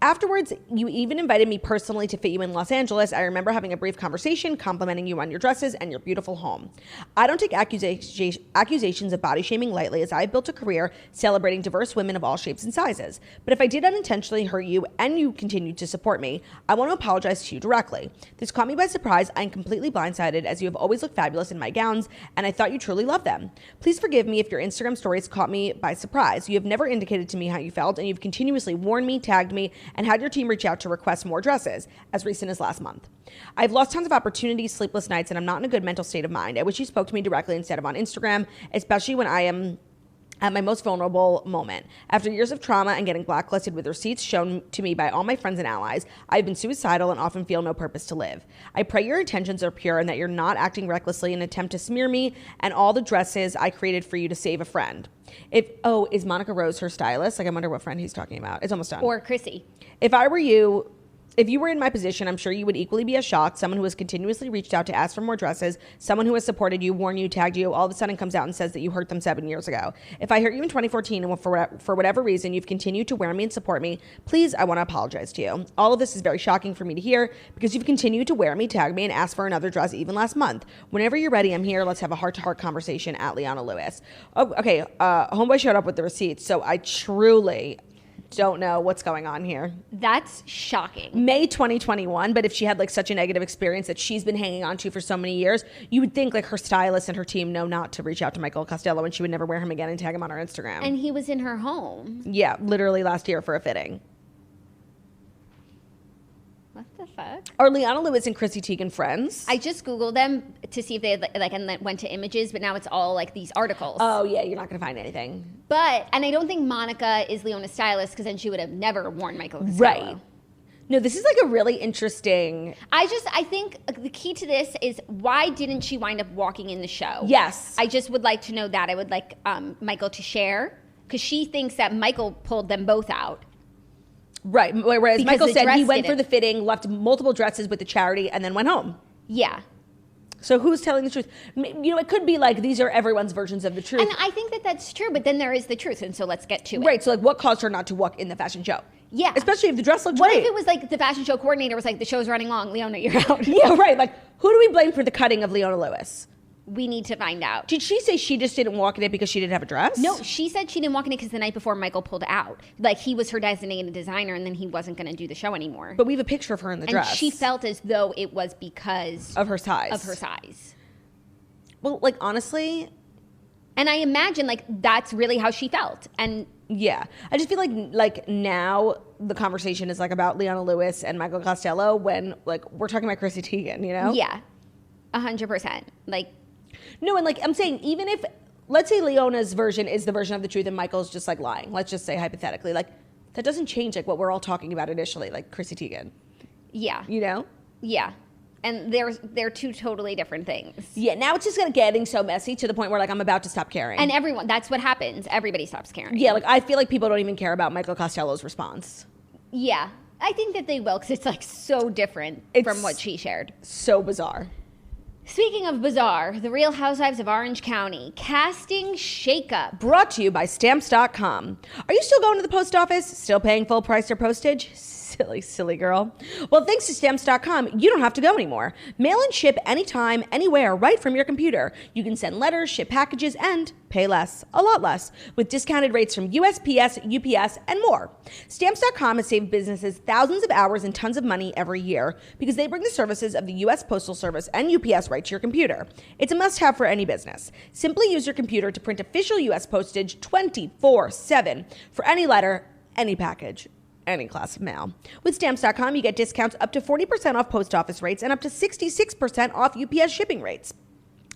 Speaker 1: Afterwards, you even invited me personally to fit you in Los Angeles. I remember having a brief conversation, complimenting you on your dresses and your beautiful home. I don't take accusations of body shaming lightly, as I've built a career celebrating diverse women of all shapes and sizes. But if I did unintentionally hurt you and you continued to support me, I want to apologize to you directly. This caught me by surprise. I'm completely blindsided, as you have always looked fabulous in my gowns, and I thought you truly loved them. Please forgive me if your Instagram stories caught me by surprise. You have never indicated to me how you felt, and you've continuously warned me, tagged me, and had your team reach out to request more dresses, as recent as last month. I've lost tons of opportunities, sleepless nights, and I'm not in a good mental state of mind. I wish you spoke to me directly instead of on Instagram, especially when I am at my most vulnerable moment. After years of trauma and getting blacklisted with receipts shown to me by all my friends and allies, I've been suicidal and often feel no purpose to live. I pray your intentions are pure and that you're not acting recklessly in an attempt to smear me and all the dresses I created for you to save a friend. Is Monica Rose her stylist? Like, I wonder what friend he's talking about. It's almost done.
Speaker 2: Or Chrissy.
Speaker 1: If you were in my position, I'm sure you would equally be as shocked. Someone who has continuously reached out to ask for more dresses, someone who has supported you, warned you, tagged you, all of a sudden comes out and says that you hurt them 7 years ago. If I hurt you in 2014 and for whatever reason you've continued to wear me and support me, please, I want to apologize to you. All of this is very shocking for me to hear because you've continued to wear me, tag me, and ask for another dress even last month. Whenever you're ready, I'm here. Let's have a heart-to-heart conversation at Leona Lewis. Oh, okay. Homeboy showed up with the receipts, so I truly don't know what's going on here.
Speaker 2: That's shocking.
Speaker 1: May 2021, but if she had like such a negative experience that she's been hanging on to for so many years, you would think like her stylist and her team know not to reach out to Michael Costello and she would never wear him again and tag him on her Instagram.
Speaker 2: And he was in her home.
Speaker 1: Yeah, literally last year for a fitting.
Speaker 2: What the fuck?
Speaker 1: Are Leona Lewis and Chrissy Teigen friends?
Speaker 2: I just Googled them to see if they had, like, and then went to images, but now it's all like these articles.
Speaker 1: Oh yeah, you're not gonna find anything.
Speaker 2: And I don't think Monica is Leona's stylist because then she would have never worn Michael Costello.
Speaker 1: Right. No, this is like a really interesting.
Speaker 2: I think the key to this is why didn't she wind up walking in the show?
Speaker 1: Yes.
Speaker 2: I just would like to know that. I would like Michael to share because she thinks that Michael pulled them both out.
Speaker 1: Right. Whereas
Speaker 2: Because
Speaker 1: Michael
Speaker 2: the
Speaker 1: said he
Speaker 2: dress
Speaker 1: went for
Speaker 2: didn't.
Speaker 1: the fitting, left multiple dresses with the charity, and then went home.
Speaker 2: Yeah.
Speaker 1: So who's telling the truth? You know, it could be like these are everyone's versions of the truth.
Speaker 2: And I think that that's true, but then there is the truth, and so let's get to it.
Speaker 1: Right. So like, what caused her not to walk in the fashion show?
Speaker 2: Yeah.
Speaker 1: Especially if the dress looked
Speaker 2: What
Speaker 1: great.
Speaker 2: if it was like the fashion show coordinator was like, the show's running long, Leona, you're out.
Speaker 1: Yeah, right. Like, who do we blame for the cutting of Leona Lewis?
Speaker 2: We need to find out.
Speaker 1: Did she say she just didn't walk in it because she didn't have a dress?
Speaker 2: No, she said she didn't walk in it because the night before Michael pulled out. Like, he was her designated designer, and then he wasn't going to do the show anymore.
Speaker 1: But we have a picture of her in the dress.
Speaker 2: And she felt as though it was because
Speaker 1: of her size.
Speaker 2: Of her size.
Speaker 1: Well, like, honestly.
Speaker 2: And I imagine, like, that's really how she felt. And
Speaker 1: yeah. I just feel like now the conversation is, like, about Leona Lewis and Michael Costello when, like, we're talking about Chrissy Teigen, you know?
Speaker 2: Yeah. 100%. Like.
Speaker 1: No, and, like, I'm saying, even if, let's say Leona's version is the version of the truth and Michael's just, like, lying. Let's just say hypothetically. Like, that doesn't change, like, what we're all talking about initially, like Chrissy Teigen.
Speaker 2: Yeah.
Speaker 1: You know?
Speaker 2: Yeah. And they're two totally different things.
Speaker 1: Yeah, now it's just getting so messy to the point where, like, I'm about to stop caring.
Speaker 2: And everyone, that's what happens. Everybody stops caring.
Speaker 1: Yeah, like, I feel like people don't even care about Michael Costello's response.
Speaker 2: Yeah. I think that they will because it's, like, so different from what she shared.
Speaker 1: So bizarre.
Speaker 2: Speaking of bizarre, the Real Housewives of Orange County casting shakeup.
Speaker 1: Brought to you by Stamps.com. Are you still going to the post office? Still paying full price for postage? Silly girl. Well, thanks to Stamps.com, you don't have to go anymore. Mail and ship anytime, anywhere, right from your computer. You can send letters, ship packages, and pay less, a lot less, with discounted rates from USPS, UPS, and more. Stamps.com has saved businesses thousands of hours and tons of money every year because they bring the services of the U.S. Postal Service and UPS right to your computer. It's a must-have for any business. Simply use your computer to print official U.S. postage 24/7 for any letter, any package, any class of mail. With Stamps.com, you get discounts up to 40% off post office rates and up to 66% off UPS shipping rates.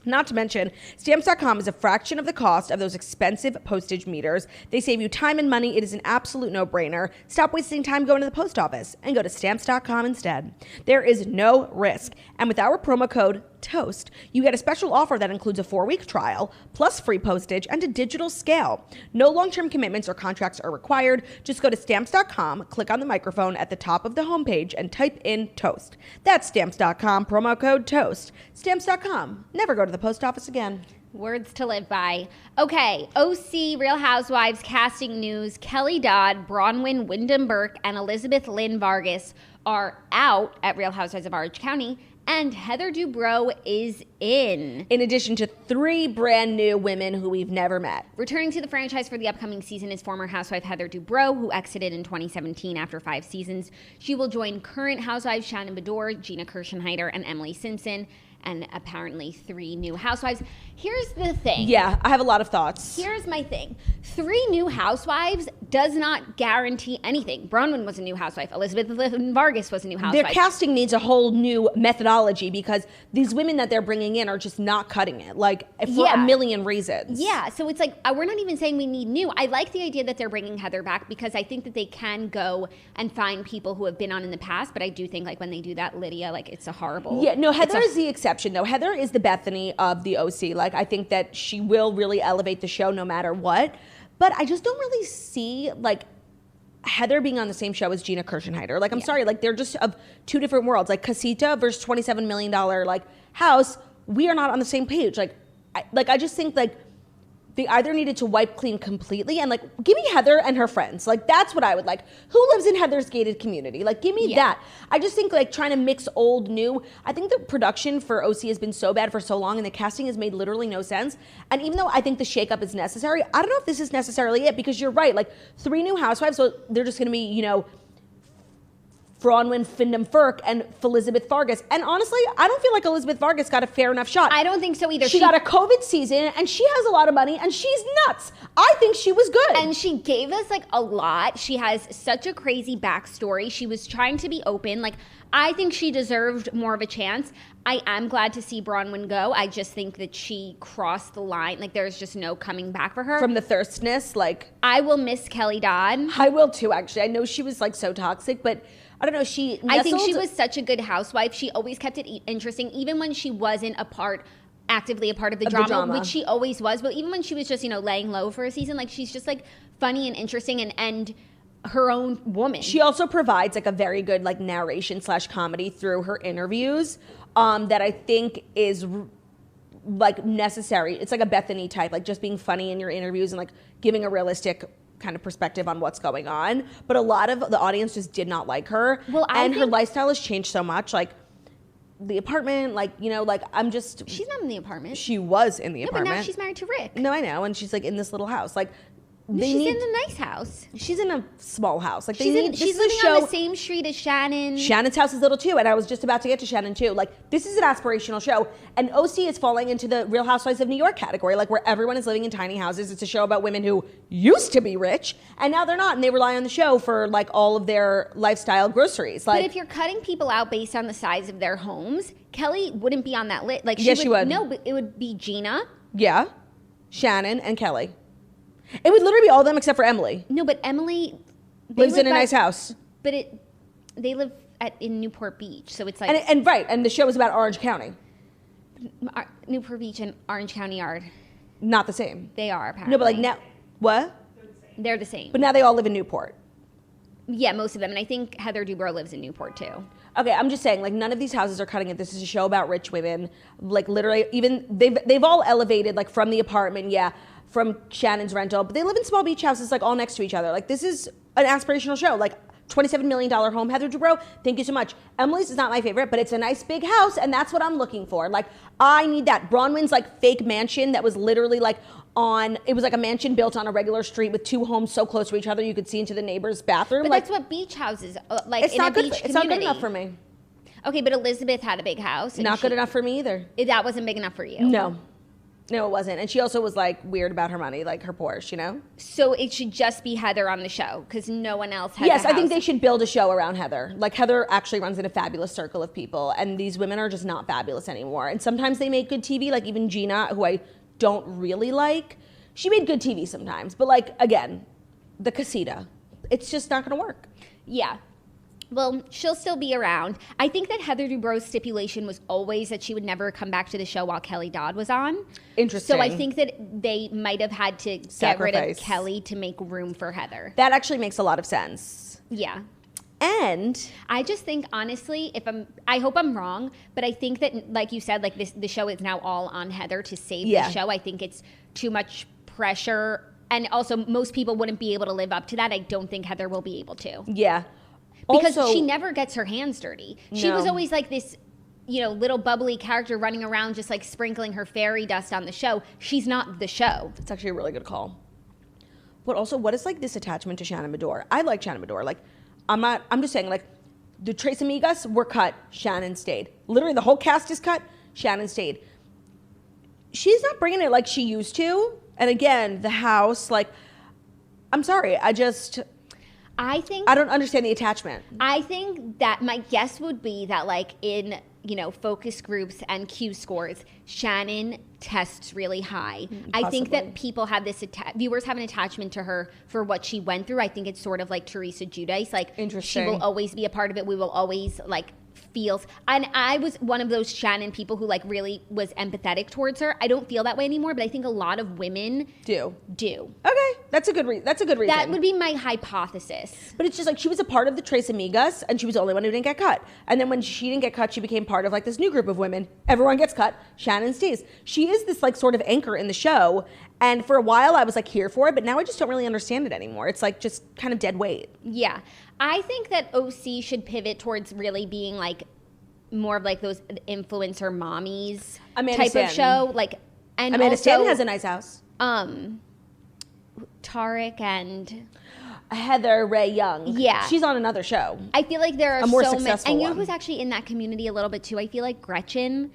Speaker 1: Not to mention, Stamps.com is a fraction of the cost of those expensive postage meters. They save you time and money. It is an absolute no-brainer. Stop wasting time going to the post office and go to Stamps.com instead. There is no risk. And with our promo code TOAST, you get a special offer that includes a 4-week trial, plus free postage and a digital scale. No long-term commitments or contracts are required. Just go to Stamps.com, click on the microphone at the top of the homepage, and type in TOAST. That's Stamps.com, promo code TOAST. Stamps.com. Never go to the post office again.
Speaker 2: Words to live by. Okay, OC, Real Housewives, casting news. Kelly Dodd, Braunwyn, Windham-Burke, and Elizabeth Lynn Vargas are out at Real Housewives of Orange County, and Heather Dubrow is in.
Speaker 1: In addition to 3 brand new women who we've never met.
Speaker 2: Returning to the franchise for the upcoming season is former housewife Heather Dubrow, who exited in 2017 after 5 seasons. She will join current housewives Shannon Bedore, Gina Kirschenheiter, and Emily Simpson. and apparently 3 new housewives. Here's the thing.
Speaker 1: Yeah, I have a lot of thoughts.
Speaker 2: Here's my thing. 3 new housewives does not guarantee anything. Braunwyn was a new housewife. Elizabeth Vargas was a new housewife.
Speaker 1: Their casting needs a whole new methodology because these women that they're bringing in are just not cutting it, like, for a million reasons.
Speaker 2: Yeah, so it's like, we're not even saying we need new. I like the idea that they're bringing Heather back because I think that they can go and find people who have been on in the past, but I do think, like, when they do that, Lydia, like, it's a horrible...
Speaker 1: Yeah, no, Heather is the exception, though. Heather is the Bethany of the OC. Like, I think that she will really elevate the show no matter what. But I just don't really see, like, Heather being on the same show as Gina Kirschenheiter. Like, I'm sorry, like, they're just of 2 different worlds. Like, Casita versus $27 million, like, house, we are not on the same page. Like, I just think, like, they either needed to wipe clean completely and, like, give me Heather and her friends. Like, that's what I would like. Who lives in Heather's gated community? Like, give me that. I just think, like, trying to mix old, new. I think the production for OC has been so bad for so long and the casting has made literally no sense. And even though I think the shakeup is necessary, I don't know if this is necessarily it because you're right. Like, 3 new housewives, so they're just going to be, you know, Braunwyn, Windham-Burke, and Elizabeth Vargas. And honestly, I don't feel like Elizabeth Vargas got a fair enough shot.
Speaker 2: I don't think so either.
Speaker 1: She got a COVID season, and she has a lot of money, and she's nuts. I think she was good.
Speaker 2: And she gave us, like, a lot. She has such a crazy backstory. She was trying to be open. Like, I think she deserved more of a chance. I am glad to see Braunwyn go. I just think that she crossed the line. Like, there's just no coming back for her.
Speaker 1: From the thirstness, like...
Speaker 2: I will miss Kelly Dodd.
Speaker 1: I will, too, actually. I know she was, like, so toxic, but... I don't know,
Speaker 2: I think she was such a good housewife. She always kept it interesting, even when she wasn't actively a part of the drama, which she always was. But even when she was just, you know, laying low for a season, like, she's just, like, funny and interesting and her own woman.
Speaker 1: She also provides, like, a very good, like, narration / comedy through her interviews that I think is, like, necessary. It's like a Bethany type, like, just being funny in your interviews and, like, giving a realistic kind of perspective on what's going on, but a lot of the audience just did not like her. Well, her lifestyle has changed so much. Like, the apartment, like, you know, like,
Speaker 2: she's not in the apartment.
Speaker 1: She was in the apartment.
Speaker 2: But now she's married to Rick.
Speaker 1: No, I know, and she's, like, in this little house. Like,
Speaker 2: she's in a nice house.
Speaker 1: She's in a small house. Like,
Speaker 2: she's living on the same street as Shannon.
Speaker 1: Shannon's house is little too, and I was just about to get to Shannon too. Like, this is an aspirational show, and OC is falling into the Real Housewives of New York category, like, where everyone is living in tiny houses. It's a show about women who used to be rich, and now they're not, and they rely on the show for, like, all of their lifestyle groceries. Like,
Speaker 2: but if you're cutting people out based on the size of their homes, Kelly wouldn't be on that list. Like,
Speaker 1: she would.
Speaker 2: No, but it would be Gina.
Speaker 1: Yeah, Shannon and Kelly. It would literally be all of them except for Emily.
Speaker 2: No, but Emily
Speaker 1: lives in a nice house.
Speaker 2: But they live in Newport Beach, so it's like
Speaker 1: and the show is about Orange County.
Speaker 2: Newport Beach and Orange County are
Speaker 1: not the same.
Speaker 2: They are apparently.
Speaker 1: No, but like now, what?
Speaker 2: They're the same.
Speaker 1: But now they all live in Newport.
Speaker 2: Yeah, most of them, and I think Heather Dubrow lives in Newport too.
Speaker 1: Okay, I'm just saying, like, none of these houses are cutting it. This is a show about rich women. Like, literally, even they've all elevated, like, from the apartment, from Shannon's rental, but they live in small beach houses, like, all next to each other. Like, this is an aspirational show. Like, $27 million home. Heather Dubrow, thank you so much. Emily's is not my favorite, but it's a nice big house, and that's what I'm looking for. Like, I need that. Braunwyn's, like, fake mansion that was literally, like, it was like a mansion built on a regular street with 2 homes so close to each other you could see into the neighbor's bathroom.
Speaker 2: But
Speaker 1: like,
Speaker 2: that's what beach houses, like,
Speaker 1: it's
Speaker 2: in
Speaker 1: not
Speaker 2: a
Speaker 1: good.
Speaker 2: beach community.
Speaker 1: It's not good enough for me.
Speaker 2: Okay, but Elizabeth had a big house.
Speaker 1: Not good enough for me either.
Speaker 2: That wasn't big enough for you.
Speaker 1: No, it wasn't. And she also was, like, weird about her money, like her Porsche, you know?
Speaker 2: So it should just be Heather on the show because no one else has
Speaker 1: Yes, I think they should build a show around Heather. Like, Heather actually runs in a fabulous circle of people, and these women are just not fabulous anymore. And sometimes they make good TV, like even Gina, who I don't really like. She made good TV sometimes. But, like, again, the Casita, it's just not going to work.
Speaker 2: Yeah. Well, she'll still be around. I think that Heather Dubrow's stipulation was always that she would never come back to the show while Kelly Dodd was on.
Speaker 1: Interesting.
Speaker 2: So I think that they might have had to get rid of Kelly to make room for Heather.
Speaker 1: That actually makes a lot of sense.
Speaker 2: Yeah.
Speaker 1: And
Speaker 2: I just think, honestly, I hope I'm wrong, but I think that, like you said, like the show is now all on Heather to save the show. I think it's too much pressure. And also, most people wouldn't be able to live up to that. I don't think Heather will be able to.
Speaker 1: Yeah.
Speaker 2: Because she never gets her hands dirty. She was always like this, little bubbly character running around just like sprinkling her fairy dust on the show. She's not the show.
Speaker 1: It's actually a really good call. But also, what is like this attachment to Shannon Medore? I like Shannon Medore. Like, I'm just saying, like, the Tres Amigas were cut, Shannon stayed. Literally, the whole cast is cut, Shannon stayed. She's not bringing it like she used to. And again, the house, like, I'm sorry. I don't understand the attachment.
Speaker 2: I think that my guess would be that, like, in, focus groups and Q scores, Shannon tests really high.
Speaker 1: Possibly.
Speaker 2: I think that people have viewers have an attachment to her for what she went through. I think it's sort of like Teresa Giudice. Like,
Speaker 1: interesting.
Speaker 2: She will always be a part of it. We will always, like, feels, and I was one of those Shannon people who, like, really was empathetic towards her. I don't feel that way anymore, but I think a lot of women do.
Speaker 1: Okay, that's a good reason.
Speaker 2: That would be my hypothesis.
Speaker 1: But it's just like she was a part of the Tres Amigas, and she was the only one who didn't get cut. And then when she didn't get cut, she became part of, like, this new group of women. Everyone gets cut. Shannon stays. She is this, like, sort of anchor in the show. And for a while, I was, like, here for it, but now I just don't really understand it anymore. It's, like, just kind of dead weight.
Speaker 2: Yeah. I think that OC should pivot towards really being, like, more of, like, those influencer mommies type of show. Like, and
Speaker 1: Amanda Stanton has a nice house.
Speaker 2: Tarek and
Speaker 1: Heather Ray Young.
Speaker 2: Yeah.
Speaker 1: She's on another show.
Speaker 2: I feel like there are
Speaker 1: a more
Speaker 2: so many.
Speaker 1: successful
Speaker 2: And you know
Speaker 1: one.
Speaker 2: who's actually in that community a little bit too? I feel like Gretchen.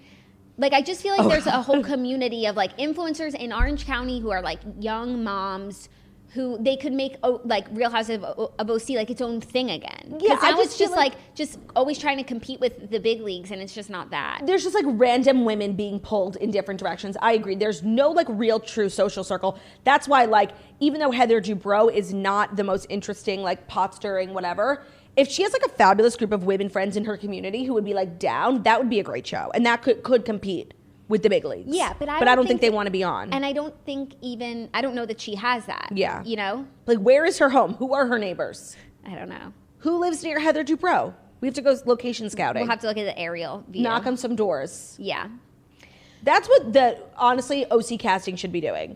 Speaker 2: Like, I just feel like there's a whole community of, like, influencers in Orange County who are, like, young moms who they could make, like, Real Houses of OC, like, its own thing again.
Speaker 1: Yeah,
Speaker 2: Because now it's just, like, just always trying to compete with the big leagues, and it's just not that.
Speaker 1: There's just, like, random women being pulled in different directions. I agree. There's no, like, real true social circle. That's why, like, even though Heather Dubrow is not the most interesting, like, pot stirring, whatever, if she has, like, a fabulous group of women friends in her community who would be, like, down, that would be a great show. And that could compete with the big leagues.
Speaker 2: Yeah, but I
Speaker 1: don't think they want to be on.
Speaker 2: And I don't think I don't know that she has that.
Speaker 1: Yeah.
Speaker 2: You know?
Speaker 1: Like, where is her home? Who are her neighbors?
Speaker 2: I don't know.
Speaker 1: Who lives near Heather Dubrow? We have to go location scouting.
Speaker 2: We'll have to look at the aerial view.
Speaker 1: Knock on some doors.
Speaker 2: Yeah.
Speaker 1: That's what honestly, OC casting should be doing.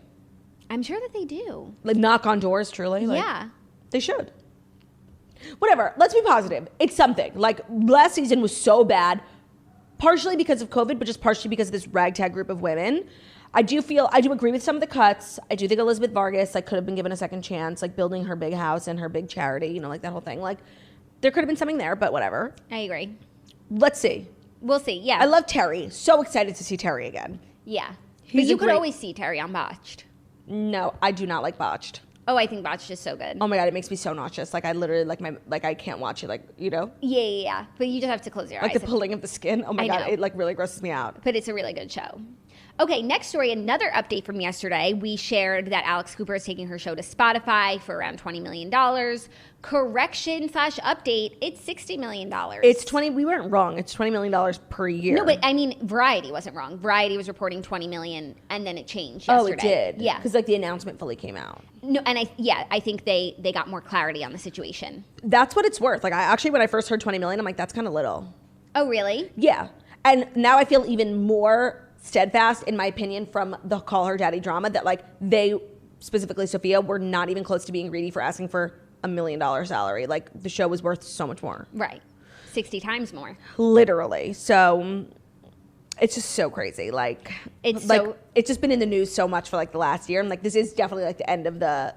Speaker 2: I'm sure that they do.
Speaker 1: Like, knock on doors, truly. Like,
Speaker 2: Yeah.
Speaker 1: They should. Whatever. Let's be positive. It's something. Like, last season was so bad, partially because of COVID, but just partially because of this ragtag group of women. I do agree with some of the cuts. I do think Elizabeth Vargas, like, could have been given a second chance, like, building her big house and her big charity, you know, like, that whole thing. Like, there could have been something there, but whatever.
Speaker 2: I agree.
Speaker 1: Let's see.
Speaker 2: We'll see. Yeah.
Speaker 1: I love Terry. So excited to see Terry again.
Speaker 2: Yeah.
Speaker 1: He's
Speaker 2: But you
Speaker 1: a
Speaker 2: could
Speaker 1: great-
Speaker 2: always see Terry on Botched.
Speaker 1: No, I do not like Botched.
Speaker 2: Oh, I think Botched is so good.
Speaker 1: Oh my God, it makes me so nauseous. Like, I literally, I can't watch it, like, you know?
Speaker 2: Yeah. But you just have to close your eyes.
Speaker 1: Like, the pulling of the skin. Oh my
Speaker 2: I
Speaker 1: God,
Speaker 2: know.
Speaker 1: it, like, really grosses me out.
Speaker 2: But it's a really good show. Okay, next story, another update from yesterday. We shared that Alex Cooper is taking her show to Spotify for around $20 million. Correction/update, it's $60 million.
Speaker 1: It's 20, we weren't wrong. It's $20 million per year.
Speaker 2: No, but I mean, Variety wasn't wrong. Variety was reporting $20 million, and then it changed yesterday.
Speaker 1: Oh, it did?
Speaker 2: Yeah.
Speaker 1: Because, like, the announcement fully came out.
Speaker 2: No, and I think they got more clarity on the situation.
Speaker 1: That's what it's worth. Like, when I first heard 20 million, I'm like, that's kind of little.
Speaker 2: Oh, really?
Speaker 1: Yeah. And now I feel even more steadfast, in my opinion, from the Call Her Daddy drama, that, like, they, specifically Sophia, were not even close to being greedy for asking for $1 million salary. Like, the show was worth so much more.
Speaker 2: Right. 60 times more.
Speaker 1: Literally. So it's just so crazy. Like, it's just been in the news so much for, like, the last year. And, like, this is definitely, like, the end of the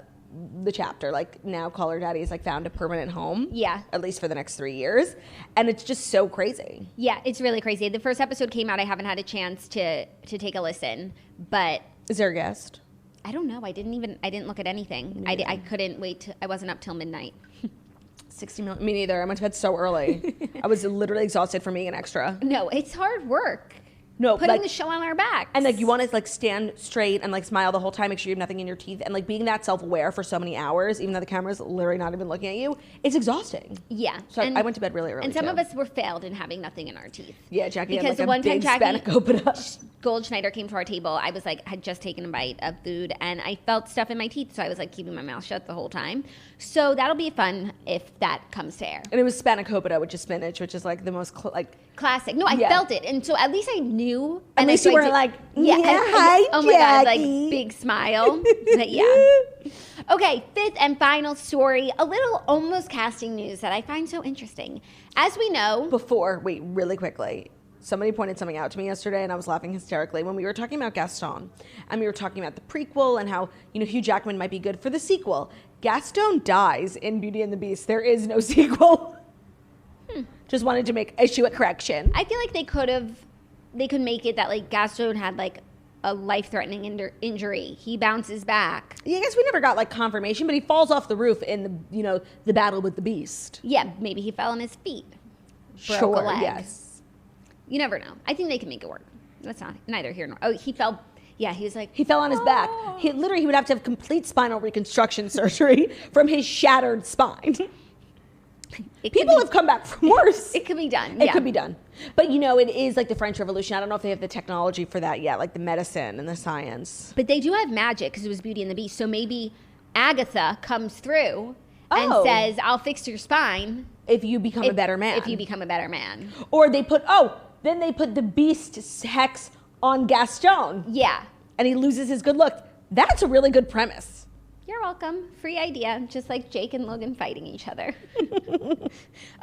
Speaker 1: chapter. Like, now Call Her Daddy has, like, found a permanent home.
Speaker 2: Yeah.
Speaker 1: At least for the next 3 years. And it's just so crazy.
Speaker 2: Yeah, it's really crazy. The first episode came out. I haven't had a chance to take a listen, but
Speaker 1: Is there a guest?
Speaker 2: I don't know. I didn't look at anything. I couldn't wait. I wasn't up till midnight.
Speaker 1: 60 million. Me neither. I went to bed so early. I was literally exhausted from being an extra.
Speaker 2: No, it's hard work.
Speaker 1: No,
Speaker 2: Putting
Speaker 1: like,
Speaker 2: the show on our backs.
Speaker 1: and, like, you want to, like, stand straight and, like, smile the whole time, make sure you have nothing in your teeth, and, like, being that self-aware for so many hours, even though the camera's literally not even looking at you, it's exhausting.
Speaker 2: Yeah.
Speaker 1: So I went to bed really early.
Speaker 2: And some
Speaker 1: too.
Speaker 2: of us were failed in having nothing in our teeth.
Speaker 1: Yeah, Jackie
Speaker 2: Because
Speaker 1: had, like,
Speaker 2: the
Speaker 1: a
Speaker 2: one time
Speaker 1: big
Speaker 2: Jackie
Speaker 1: spanakopita.
Speaker 2: Goldschneider came to our table, I was like, had just taken a bite of food, and I felt stuff in my teeth, so I was like keeping my mouth shut the whole time. So that'll be fun if that comes to air.
Speaker 1: And it was spanakopita, which is spinach, which is, like, the most
Speaker 2: Classic. No, I felt it, and so at least I knew.
Speaker 1: At
Speaker 2: and
Speaker 1: least
Speaker 2: so
Speaker 1: you
Speaker 2: I
Speaker 1: weren't
Speaker 2: did-
Speaker 1: like,
Speaker 2: yeah,
Speaker 1: hi,
Speaker 2: oh my God, like,
Speaker 1: Jackie.
Speaker 2: big smile. But yeah. Okay, fifth and final story, a little almost casting news that I find so interesting. As we know,
Speaker 1: Wait, really quickly. Somebody pointed something out to me yesterday, and I was laughing hysterically when we were talking about Gaston, and we were talking about the prequel and how, you know, Hugh Jackman might be good for the sequel. Gaston dies in Beauty and the Beast. There is no sequel. Just wanted to issue a correction.
Speaker 2: I feel like they could have they could make it that like Gaston had like a life-threatening injury. He bounces back.
Speaker 1: Yeah, I guess we never got like confirmation, but he falls off the roof in the battle with the Beast.
Speaker 2: Yeah, maybe he fell on his feet. Broke
Speaker 1: Sure,
Speaker 2: a leg.
Speaker 1: yes.
Speaker 2: You never know. I think they can make it work. That's not neither here nor. Oh, he fell. Yeah, he was like
Speaker 1: He fell on his back. He would have to have complete spinal reconstruction surgery from his shattered spine. People have come back from worse.
Speaker 2: It could be done.
Speaker 1: It could be done. But it is like the French Revolution. I don't know if they have the technology for that yet, like the medicine and the science.
Speaker 2: But they do have magic because it was Beauty and the Beast. So maybe Agatha comes through and
Speaker 1: Oh.
Speaker 2: says, "I'll fix your spine
Speaker 1: If you become a better man.
Speaker 2: if you become a better man."
Speaker 1: Or then they put the Beast hex on Gaston.
Speaker 2: Yeah.
Speaker 1: And he loses his good look. That's a really good premise.
Speaker 2: You're welcome. Free idea. Just like Jake and Logan fighting each other.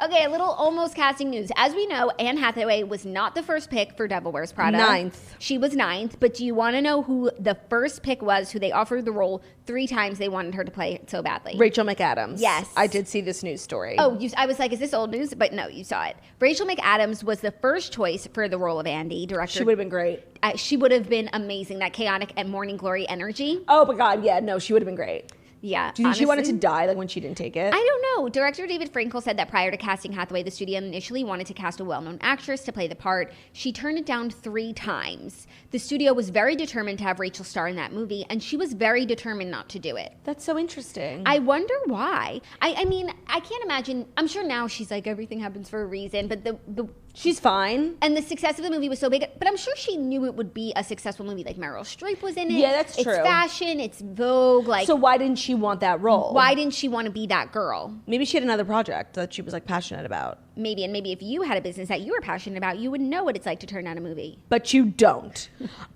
Speaker 2: Okay, a little almost casting news. As we know, Anne Hathaway was not the first pick for Devil Wears Prada.
Speaker 1: 9th.
Speaker 2: She was 9th. But do you want to know who the first pick was, who they offered the role 3 times they wanted her to play it so badly?
Speaker 1: Rachel McAdams.
Speaker 2: Yes.
Speaker 1: I did see this news story.
Speaker 2: Oh, I was like, is this old news? But no, you saw it. Rachel McAdams was the first choice for the role of Andy, director.
Speaker 1: She would have been great.
Speaker 2: She would have been amazing. That chaotic and Morning Glory energy.
Speaker 1: Oh my God, yeah, no, she would have been great.
Speaker 2: Yeah.
Speaker 1: Do you think she wanted to
Speaker 2: honestly.
Speaker 1: die like when she didn't take it?
Speaker 2: I don't know. Director David Frankel said that prior to casting Hathaway, the studio initially wanted to cast a well-known actress to play the part. She turned it down 3 times. The studio was very determined to have Rachel star in that movie, and she was very determined not to do it.
Speaker 1: That's so interesting.
Speaker 2: I wonder why. I mean, I can't imagine. I'm sure now she's like, everything happens for a reason, but
Speaker 1: She's fine.
Speaker 2: and the success of the movie was so big, but I'm sure she knew it would be a successful movie. Like Meryl Streep was in it.
Speaker 1: Yeah, that's true.
Speaker 2: It's fashion, it's Vogue. Like,
Speaker 1: So why didn't she want that role?
Speaker 2: why didn't she want to be that girl?
Speaker 1: Maybe she had another project that she was like passionate about.
Speaker 2: Maybe if you had a business that you were passionate about, you would know what it's like to turn down a movie.
Speaker 1: But you don't.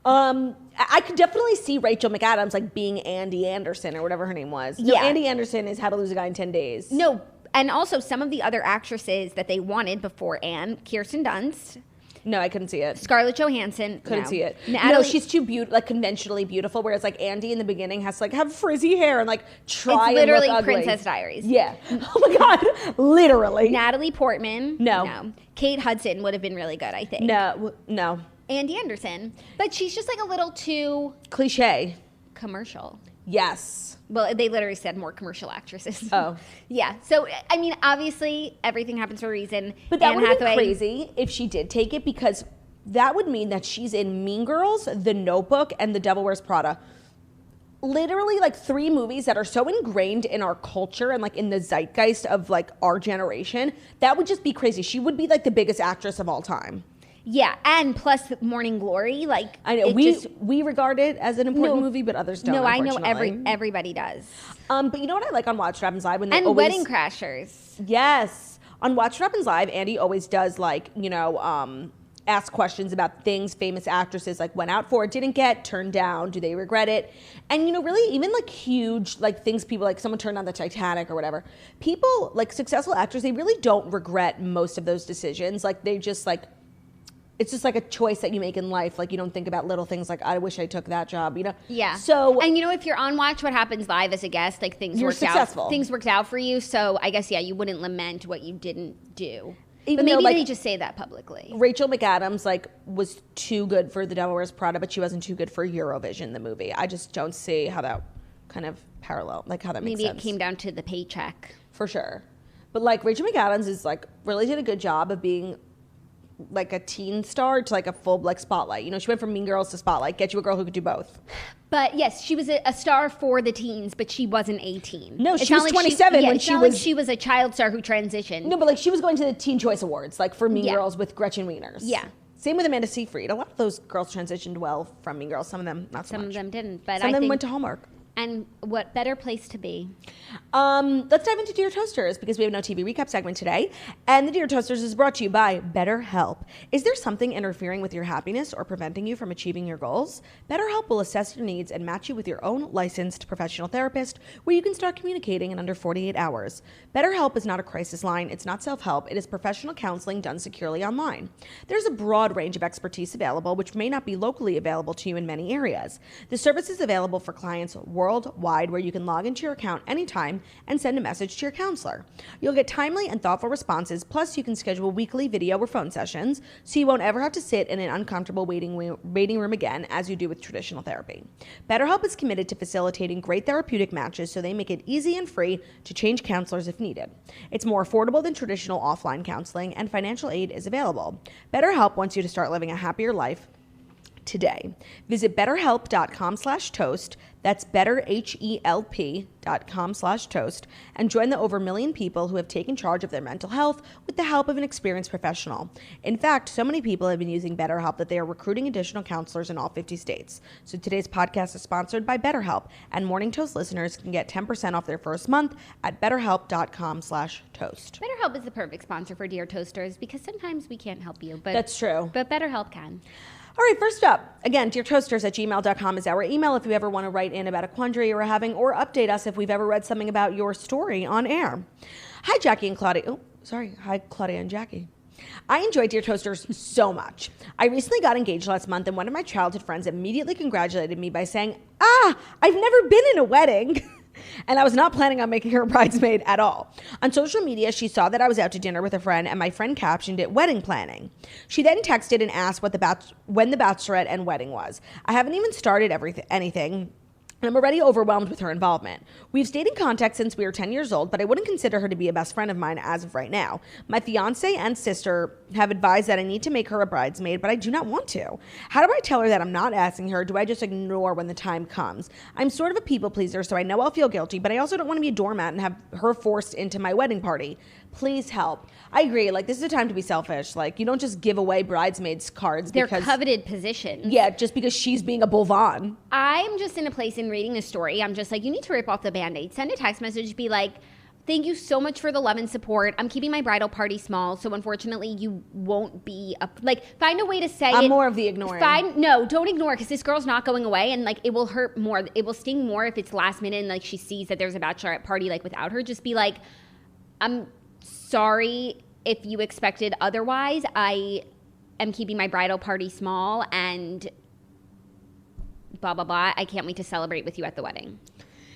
Speaker 1: I could definitely see Rachel McAdams like being Andy Anderson or whatever her name was. No,
Speaker 2: Yeah.
Speaker 1: Andy Anderson is How to Lose a Guy in 10 Days.
Speaker 2: No, and also some of the other actresses that they wanted before Anne, Kirsten Dunst,
Speaker 1: No, I couldn't see it.
Speaker 2: Scarlett Johansson.
Speaker 1: Couldn't
Speaker 2: no.
Speaker 1: see it.
Speaker 2: Natalie,
Speaker 1: No, she's too like conventionally beautiful. Whereas like Andy in the beginning has to like have frizzy hair and like try
Speaker 2: It's literally
Speaker 1: and look ugly.
Speaker 2: Princess Diaries.
Speaker 1: Yeah. Oh my God. Literally.
Speaker 2: Natalie Portman.
Speaker 1: No.
Speaker 2: Kate Hudson would have been really good, I think.
Speaker 1: No.
Speaker 2: Andy Anderson. But she's just like a little too
Speaker 1: Cliche.
Speaker 2: commercial.
Speaker 1: Yes.
Speaker 2: Well, they literally said more commercial actresses.
Speaker 1: Oh.
Speaker 2: Yeah. So, I mean, obviously, everything happens for a reason.
Speaker 1: But that
Speaker 2: Anne
Speaker 1: would have been
Speaker 2: Hathaway-
Speaker 1: crazy if she did take it, because that would mean that she's in Mean Girls, The Notebook, and The Devil Wears Prada. Literally like 3 movies that are so ingrained in our culture and like in the zeitgeist of like our generation. That would just be crazy. She would be like the biggest actress of all time.
Speaker 2: Yeah, and plus Morning Glory, like
Speaker 1: I know
Speaker 2: it
Speaker 1: we regard it as an important
Speaker 2: No.
Speaker 1: movie, but others don't.
Speaker 2: No, I know
Speaker 1: unfortunately.
Speaker 2: everybody does.
Speaker 1: But you know what I like on Watch What Happens Live when they
Speaker 2: And
Speaker 1: always,
Speaker 2: Wedding Crashers.
Speaker 1: Yes. On Watch What Happens Live, Andy always does like, ask questions about things famous actresses like went out for, didn't get, turned down, do they regret it? And really even like huge like things people like someone turned down the Titanic or whatever. People like successful actors, they really don't regret most of those decisions. Like they just like it's just like a choice that you make in life. Like you don't think about little things like I wish I took that job,
Speaker 2: Yeah.
Speaker 1: So
Speaker 2: and if you're on Watch What Happens Live as a guest, like things
Speaker 1: You're
Speaker 2: worked
Speaker 1: successful.
Speaker 2: out. Things worked out for you. So I guess you wouldn't lament what you didn't do.
Speaker 1: Even
Speaker 2: But
Speaker 1: though,
Speaker 2: maybe
Speaker 1: like,
Speaker 2: they just say that publicly.
Speaker 1: Rachel McAdams like was too good for The Devil Wears Prada, but she wasn't too good for Eurovision, the movie. I just don't see how that kind of parallel, like how that makes
Speaker 2: Maybe
Speaker 1: sense.
Speaker 2: it came down to the paycheck.
Speaker 1: For sure. But like Rachel McAdams is like really did a good job of being like a teen star to like a full like Spotlight. She went from Mean Girls to Spotlight. Get you a girl who could do both.
Speaker 2: But yes, she was a star for the teens, but she wasn't 18.
Speaker 1: No,
Speaker 2: It's
Speaker 1: she
Speaker 2: not
Speaker 1: was
Speaker 2: like
Speaker 1: 27 when
Speaker 2: it's
Speaker 1: she
Speaker 2: not like
Speaker 1: was-
Speaker 2: she was a child star who transitioned.
Speaker 1: No, but like she was going to the Teen Choice Awards, like for Mean
Speaker 2: Yeah.
Speaker 1: Girls with Gretchen Wieners.
Speaker 2: Yeah.
Speaker 1: Same with Amanda Seyfried. A lot of those girls transitioned well from Mean Girls. Some of them not so
Speaker 2: Some
Speaker 1: much.
Speaker 2: of them didn't, but
Speaker 1: Some
Speaker 2: I
Speaker 1: of them
Speaker 2: think,
Speaker 1: went to Hallmark.
Speaker 2: and what better place to be?
Speaker 1: Let's dive into Dear Toasters because we have no TV recap segment today. And the Dear Toasters is brought to you by BetterHelp. Is there something interfering with your happiness or preventing you from achieving your goals? BetterHelp will assess your needs and match you with your own licensed professional therapist where you can start communicating in under 48 hours. BetterHelp is not a crisis line. It's not self-help. It is professional counseling done securely online. There's a broad range of expertise available which may not be locally available to you in many areas. The service is available for clients worldwide worldwide where you can log into your account anytime and send a message to your counselor. You'll get timely and thoughtful responses, plus you can schedule weekly video or phone sessions so you won't ever have to sit in an uncomfortable waiting room again as you do with traditional therapy. BetterHelp is committed to facilitating great therapeutic matches so they make it easy and free to change counselors if needed. It's more affordable than traditional offline counseling, and financial aid is available. BetterHelp wants you to start living a happier life today. Visit betterhelp.com/toast. That's betterhelp.com/toast, and join the over 1 million people who have taken charge of their mental health with the help of an experienced professional. In fact, so many people have been using BetterHelp that they are recruiting additional counselors in all 50 states. So today's podcast is sponsored by BetterHelp, and Morning Toast listeners can get 10% off their first month at betterhelp.com/toast.
Speaker 2: BetterHelp is the perfect sponsor for Dear Toasters because sometimes we can't help you, but
Speaker 1: That's true.
Speaker 2: But BetterHelp can.
Speaker 1: All right, first up, again, deartoasters@gmail.com is our email if you ever want to write in about a quandary you're having or update us if we've ever read something about your story on air. Hi, Jackie and Claudia. Oh, sorry. Hi, Claudia and Jackie. I enjoy Dear Toasters so much. I recently got engaged last month, and one of my childhood friends immediately congratulated me by saying, I've never been in a wedding. And I was not planning on making her a bridesmaid at all. On social media, she saw that I was out to dinner with a friend, and my friend captioned it wedding planning. She then texted and asked when the bachelorette and wedding was. I haven't even started anything. I'm already overwhelmed with her involvement. We've stayed in contact since we were 10 years old, but I wouldn't consider her to be a best friend of mine as of right now. My fiance and sister have advised that I need to make her a bridesmaid, but I do not want to. How do I tell her that I'm not asking her? Do I just ignore when the time comes? I'm sort of a people pleaser, so I know I'll feel guilty, but I also don't want to be a doormat and have her forced into my wedding party. Please help. I agree. Like, this is a time to be selfish. Like, you don't just give away bridesmaids cards
Speaker 2: They're
Speaker 1: because...
Speaker 2: coveted positions.
Speaker 1: Yeah, just because she's being a Bolvan.
Speaker 2: I'm just in a place in reading the story. I'm just like, you need to rip off the Band-Aid. Send a text message, be like, thank you so much for the love and support. I'm keeping my bridal party small, so unfortunately you won't be find a way to say
Speaker 1: I'm more of the ignoring.
Speaker 2: No, don't ignore, because this girl's not going away, and like it will hurt more. It will sting more if it's last minute and like she sees that there's a bachelorette party like without her. Just be like, I'm sorry if you expected otherwise. I am keeping my bridal party small and blah, blah, blah. I can't wait to celebrate with you at the wedding.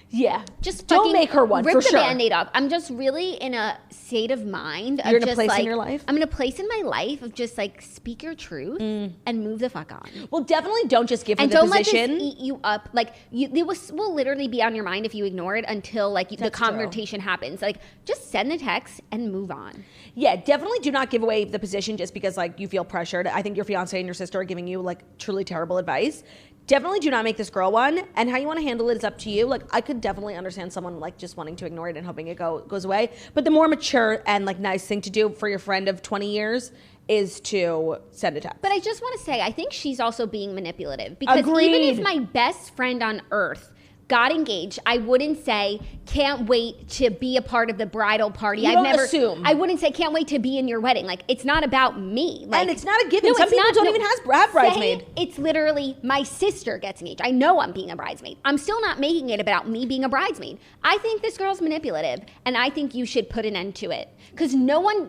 Speaker 1: Yeah.
Speaker 2: Just
Speaker 1: don't make her one,
Speaker 2: rip
Speaker 1: for
Speaker 2: the
Speaker 1: sure.
Speaker 2: Band-Aid off. I'm just really in a state of mind.
Speaker 1: You're in a
Speaker 2: just
Speaker 1: place in your life?
Speaker 2: I'm in a place in my life of just like speak your truth and move the fuck on.
Speaker 1: Well, definitely don't just give her
Speaker 2: and
Speaker 1: the
Speaker 2: don't
Speaker 1: position.
Speaker 2: let this eat you up. Like, it will literally be on your mind if you ignore it until like the conversation happens. Like, just send the text and move on.
Speaker 1: Yeah, definitely do not give away the position just because like you feel pressured. I think your fiance and your sister are giving you like truly terrible advice. Definitely do not make this girl one, and how you want to handle it is up to you. Like, I could definitely understand someone like just wanting to ignore it and hoping it goes away. But the more mature and like nice thing to do for your friend of 20 years is to send a text.
Speaker 2: But I just want to say, I think she's also being manipulative, because
Speaker 1: Agreed.
Speaker 2: even if my best friend on earth got engaged, I wouldn't say, can't wait to be a part of the bridal party.
Speaker 1: You don't assume.
Speaker 2: I wouldn't say, can't wait to be in your wedding. Like, it's not about me. Like,
Speaker 1: and it's not a given.
Speaker 2: No,
Speaker 1: Some people don't even have bridesmaid.
Speaker 2: It's literally my sister gets engaged. I know I'm being a bridesmaid. I'm still not making it about me being a bridesmaid. I think this girl's manipulative, and I think you should put an end to it. Because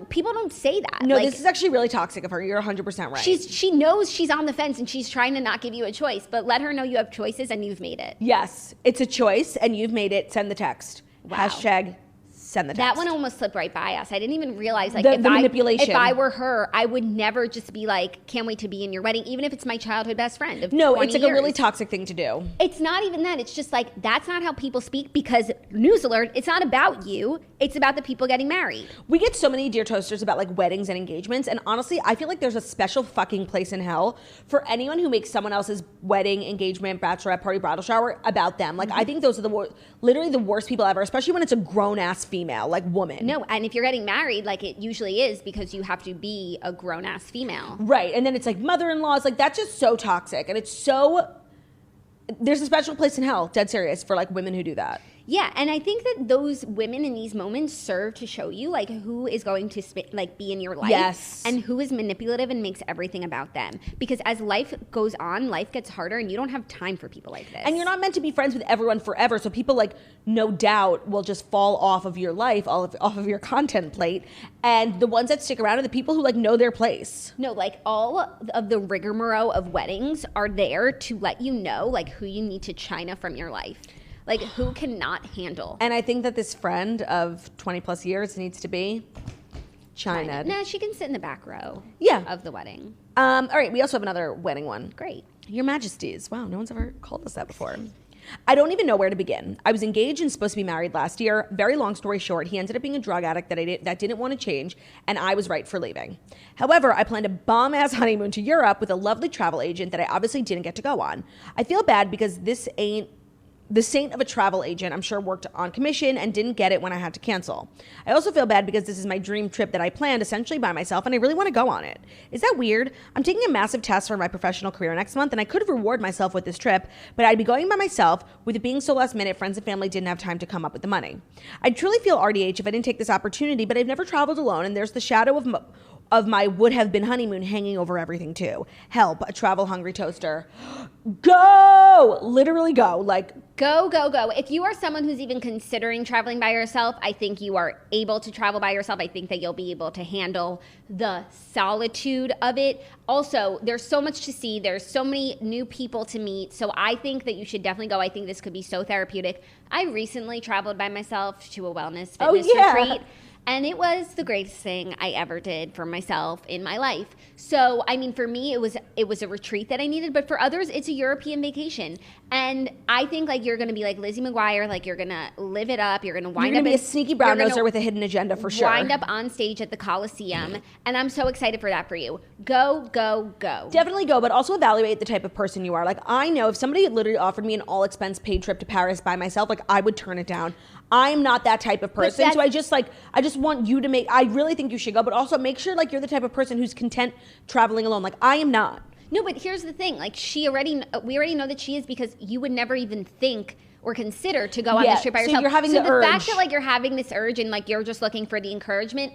Speaker 2: people don't say that.
Speaker 1: No,
Speaker 2: like,
Speaker 1: this is actually really toxic of her. You're 100% right.
Speaker 2: She knows she's on the fence, and she's trying to not give you a choice, but let her know you have choices and you've made it.
Speaker 1: Yes, it's a choice, and you've made it. Send the text.
Speaker 2: Wow.
Speaker 1: Hashtag send the text.
Speaker 2: That one almost slipped right by us. I didn't even realize, like,
Speaker 1: the manipulation.
Speaker 2: If I were her, I would never just be like, can't wait to be in your wedding, even if it's my childhood best friend of 20
Speaker 1: it's like
Speaker 2: years.
Speaker 1: a really toxic thing to do.
Speaker 2: It's not even that. It's just like, that's not how people speak, because, news alert, it's not about you. It's about the people getting married.
Speaker 1: We get so many Dear Toasters about like weddings and engagements, and honestly, I feel like there's a special fucking place in hell for anyone who makes someone else's wedding, engagement, bachelorette party, bridal shower about them. Like, I think those are literally the worst people ever, especially when it's a grown-ass female, like woman.
Speaker 2: No, and if you're getting married, like it usually is, because you have to be a grown-ass female.
Speaker 1: Right, and then it's like mother-in-laws, like that's just so toxic, and it's so... There's a special place in hell, dead serious, for like women who do that.
Speaker 2: Yeah, and I think that those women in these moments serve to show you like who is going to be in your life,
Speaker 1: yes,
Speaker 2: and who is manipulative and makes everything about them. Because as life goes on, life gets harder, and you don't have time for people like this.
Speaker 1: And you're not meant to be friends with everyone forever, so people like no doubt will just fall off of your life, off of your content plate. And the ones that stick around are the people who like know their place.
Speaker 2: No, like all of the rigmarole of weddings are there to let you know like who you need to China from your life. Like, who cannot handle?
Speaker 1: And I think that this friend of 20 plus years needs to be China.
Speaker 2: Nah, she can sit in the back row of the wedding.
Speaker 1: All right, we also have another wedding one.
Speaker 2: Great.
Speaker 1: Your Majesties. Wow, no one's ever called us that before. I don't even know where to begin. I was engaged and supposed to be married last year. Very long story short, he ended up being a drug addict that didn't want to change, and I was right for leaving. However, I planned a bomb-ass honeymoon to Europe with a lovely travel agent that I obviously didn't get to go on. I feel bad because this ain't the saint of a travel agent, I'm sure, worked on commission and didn't get it when I had to cancel. I also feel bad because this is my dream trip that I planned essentially by myself and I really want to go on it. Is that weird? I'm taking a massive test for my professional career next month and I could have rewarded myself with this trip, but I'd be going by myself. With it being so last minute, friends and family didn't have time to come up with the money. I'd truly feel RDH if I didn't take this opportunity, but I've never traveled alone and there's the shadow of my would-have-been honeymoon hanging over everything too. Help, a travel-hungry toaster. Go! Literally go. Like,
Speaker 2: go, go, go. If you are someone who's even considering traveling by yourself, I think you are able to travel by yourself. I think that you'll be able to handle the solitude of it. Also, there's so much to see. There's so many new people to meet. So I think that you should definitely go. I think this could be so therapeutic. I recently traveled by myself to a wellness fitness retreat. And it was the greatest thing I ever did for myself in my life. So, I mean, for me, it was a retreat that I needed, but for others, it's a European vacation. And I think, like, you're going to be like Lizzie McGuire, like, you're going to live it up. You're going to wind up.
Speaker 1: You're going to be a sneaky brown noser with a hidden agenda for sure.
Speaker 2: Wind up on stage at the Coliseum. And I'm so excited for that for you. Go, go, go.
Speaker 1: Definitely go, but also evaluate the type of person you are. Like, I know if somebody literally offered me an all expense paid trip to Paris by myself, like, I would turn it down. I'm not that type of person. So I just want you to I really think you should go, but also make sure like you're the type of person who's content traveling alone. Like I am not.
Speaker 2: No, but here's the thing. Like we already know that she is because you would never even think or consider to go on this trip by yourself.
Speaker 1: So you're having
Speaker 2: the
Speaker 1: urge.
Speaker 2: Fact that like you're having this urge and like you're just looking for the encouragement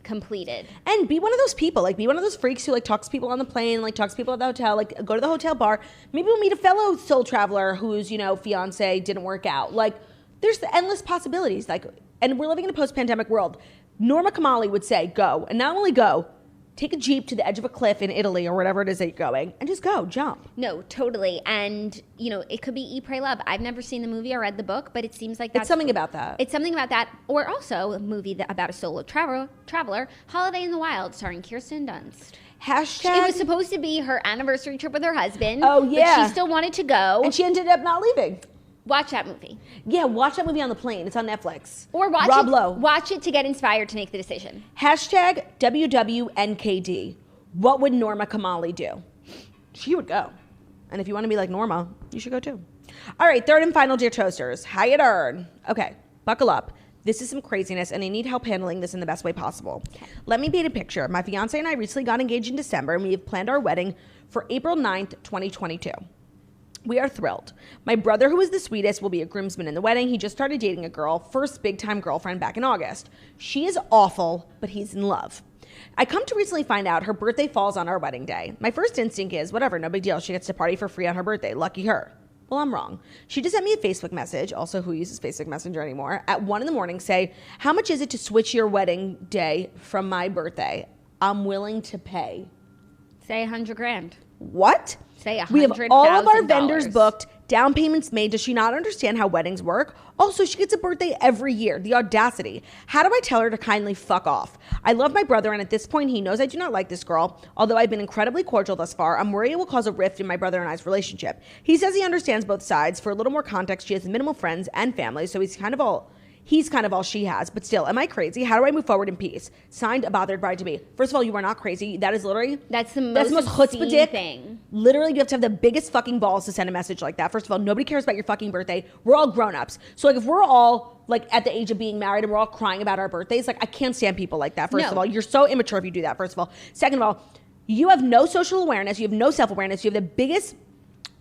Speaker 2: completed.
Speaker 1: And be one of those people, like be one of those freaks who like talks to people on the plane, like talks to people at the hotel, like go to the hotel bar. Maybe we'll meet a fellow soul traveler whose, fiance didn't work out. Like there's the endless possibilities. Like, and we're living in a post-pandemic world. Norma Kamali would say, go. And not only go, take a Jeep to the edge of a cliff in Italy or whatever it is that you're going and just go, jump.
Speaker 2: No, totally. And, it could be Eat, Pray, Love. I've never seen the movie or read the book, but it seems like
Speaker 1: it's something about that.
Speaker 2: It's something about that. Or also a movie about a solo traveler, Holiday in the Wild, starring Kirsten Dunst.
Speaker 1: Hashtag.
Speaker 2: It was supposed to be her anniversary trip with her husband.
Speaker 1: Oh, yeah.
Speaker 2: But she still wanted to go.
Speaker 1: And she ended up not leaving.
Speaker 2: Watch that movie.
Speaker 1: Yeah, watch that movie on the plane. It's on Netflix.
Speaker 2: Or watch
Speaker 1: Rob Lowe.
Speaker 2: Watch it to get inspired to make the decision.
Speaker 1: Hashtag WWNKD. What would Norma Kamali do? She would go. And if you want to be like Norma, you should go too. All right, third and final, dear toasters. How you doing? Okay, buckle up. This is some craziness, and I need help handling this in the best way possible. Okay. Let me paint a picture. My fiance and I recently got engaged in December, and we have planned our wedding for April 9th, 2022. We are thrilled. My brother, who is the sweetest, will be a groomsman in the wedding. He just started dating a girl, first big-time girlfriend back in August. She is awful, but he's in love. I come to recently find out her birthday falls on our wedding day. My first instinct is, whatever, no big deal. She gets to party for free on her birthday. Lucky her. Well, I'm wrong. She just sent me a Facebook message, also who uses Facebook Messenger anymore, at 1 a.m, say, how much is it to switch your wedding day from my birthday? I'm willing to pay.
Speaker 2: Say $100,000.
Speaker 1: What?
Speaker 2: Say $100,000.
Speaker 1: We have all of our vendors booked, down payments made. Does she not understand how weddings work? Also, she gets a birthday every year. The audacity. How do I tell her to kindly fuck off? I love my brother, and at this point, he knows I do not like this girl. Although I've been incredibly cordial thus far, I'm worried it will cause a rift in my brother and I's relationship. He says he understands both sides. For a little more context, she has minimal friends and family, so he's kind of all she has. But still, am I crazy? How do I move forward in peace? Signed, a bothered bride to be. First of all, you are not crazy. That is literally...
Speaker 2: That's the most
Speaker 1: chutzpah dick
Speaker 2: thing.
Speaker 1: Literally, you have to have the biggest fucking balls to send a message like that. First of all, nobody cares about your fucking birthday. We're all grown-ups. So, like, if we're all, like, at the age of being married and we're all crying about our birthdays, like, I can't stand people like that, first of all. You're so immature if you do that, first of all. Second of all, you have no social awareness. You have no self-awareness. You have the biggest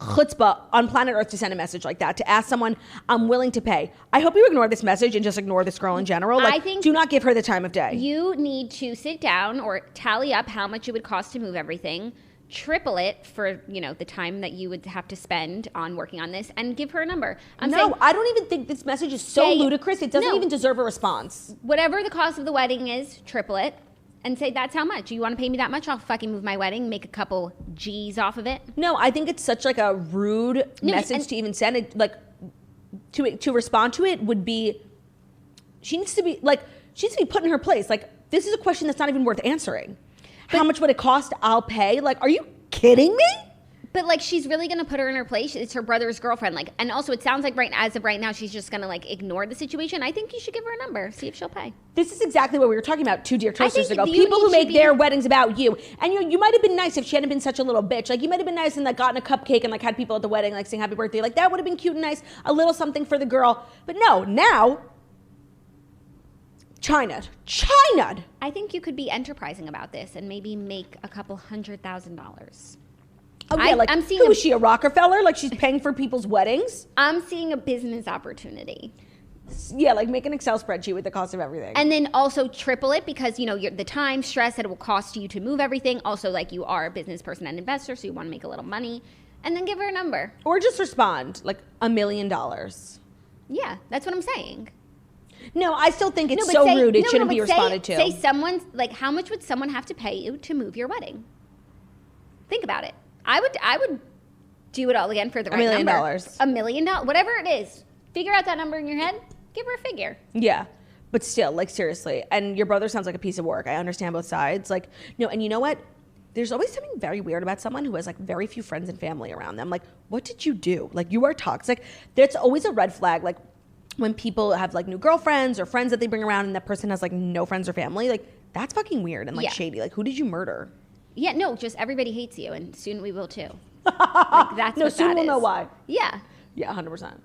Speaker 1: chutzpah on planet Earth to send a message like that, to ask someone, I'm willing to pay. I hope you ignore this message and just ignore this girl in general. Like, I think do not give her the time of day.
Speaker 2: You need to sit down or tally up how much it would cost to move everything, triple it for, the time that you would have to spend on working on this, and give her a number.
Speaker 1: I don't even think this message is so ludicrous. It doesn't even deserve a response.
Speaker 2: Whatever the cost of the wedding is, triple it. and say, that's how much. You want to pay me that much? I'll fucking move my wedding, make a couple G's off of it.
Speaker 1: No, I think it's such like a rude message to even send it. Like to respond to it would be, she needs to be put in her place. Like, this is a question that's not even worth answering. How much would it cost? I'll pay. Like, are you kidding me?
Speaker 2: But like, she's really gonna put her in her place. It's her brother's girlfriend. Like, and also it sounds like as of right now, she's just gonna like ignore the situation. I think you should give her a number, see if she'll pay.
Speaker 1: This is exactly what we were talking about 2 Dear Toasters ago. People who make their weddings about you. And you might have been nice if she hadn't been such a little bitch. Like, you might have been nice and like gotten a cupcake and like had people at the wedding like saying happy birthday. Like, that would have been cute and nice. A little something for the girl. But no, now, China.
Speaker 2: I think you could be enterprising about this and maybe make a couple $100,000.
Speaker 1: Oh, yeah, like, who is she, a Rockefeller? Like, she's paying for people's weddings?
Speaker 2: I'm seeing a business opportunity.
Speaker 1: Yeah, like make an Excel spreadsheet with the cost of everything.
Speaker 2: And then also triple it because, you know, the time, stress that it will cost you to move everything. Also, like, you are a business person and investor, so you want to make a little money. And then give her a number.
Speaker 1: Or just respond, like, $1 million.
Speaker 2: Yeah, that's what I'm saying.
Speaker 1: No, I still think it's rude. It shouldn't be responded to.
Speaker 2: Say someone's, like, how much would someone have to pay you to move your wedding? Think about it. I would do it all again for the right number. $1 million. $1 million. Whatever it is. Figure out that number in your head. Give her a figure.
Speaker 1: Yeah. But still, like, seriously. And your brother sounds like a piece of work. I understand both sides. Like, no, and you know what? There's always something very weird about someone who has, like, very few friends and family around them. Like, what did you do? Like, you are toxic. That's always a red flag. Like, when people have, like, new girlfriends or friends that they bring around and that person has, like, no friends or family, like, that's fucking weird and, like, shady. Like, who did you murder?
Speaker 2: Yeah, no, just everybody hates you, and soon we will too. Like, that's
Speaker 1: no, soon we'll know why.
Speaker 2: Yeah.
Speaker 1: Yeah, 100%.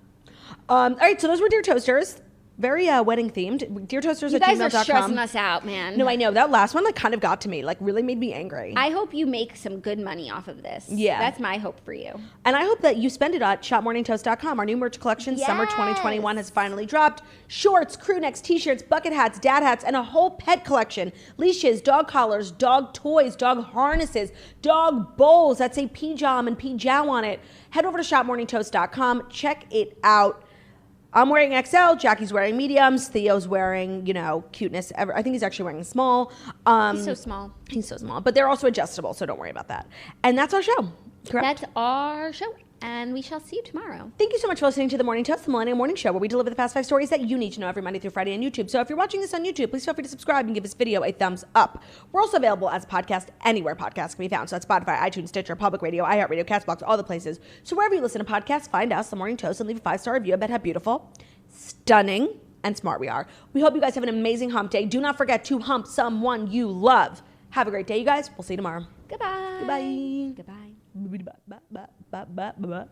Speaker 1: All right, so those were Dear Toasters. Very wedding themed. Dear Toasters at gmail.com.
Speaker 2: You guys are stressing us out, man.
Speaker 1: No, I know. That last one, like, kind of got to me. Like, really made me angry.
Speaker 2: I hope you make some good money off of this.
Speaker 1: Yeah.
Speaker 2: That's my hope for you.
Speaker 1: And I hope that you spend it at shopmorningtoast.com. Our new merch collection, Summer 2021, has finally dropped. Shorts, crew necks, t-shirts, bucket hats, dad hats, and a whole pet collection. Leashes, dog collars, dog toys, dog harnesses, dog bowls that say P-Jam and P-Jow on it. Head over to shopmorningtoast.com. Check it out. I'm wearing XL, Jackie's wearing mediums, Theo's wearing, you know, cuteness. I think he's actually wearing small.
Speaker 2: He's so small.
Speaker 1: He's so small. But they're also adjustable, so don't worry about that. And that's our show. Correct?
Speaker 2: That's our show. And we shall see you tomorrow.
Speaker 1: Thank you so much for listening to The Morning Toast, the Millennial Morning Show, where we deliver the fast 5 stories that you need to know every Monday through Friday on YouTube. So if you're watching this on YouTube, please feel free to subscribe and give this video a thumbs up. We're also available as a podcast anywhere podcasts can be found. So that's Spotify, iTunes, Stitcher, Public Radio, iHeartRadio, CastBox, all the places. So wherever you listen to podcasts, find us, The Morning Toast, and leave a 5-star review about how beautiful, stunning, and smart we are. We hope you guys have an amazing hump day. Do not forget to hump someone you love. Have a great day, you guys. We'll see you tomorrow.
Speaker 2: Goodbye.
Speaker 1: Goodbye.
Speaker 2: Goodbye.
Speaker 1: Bye.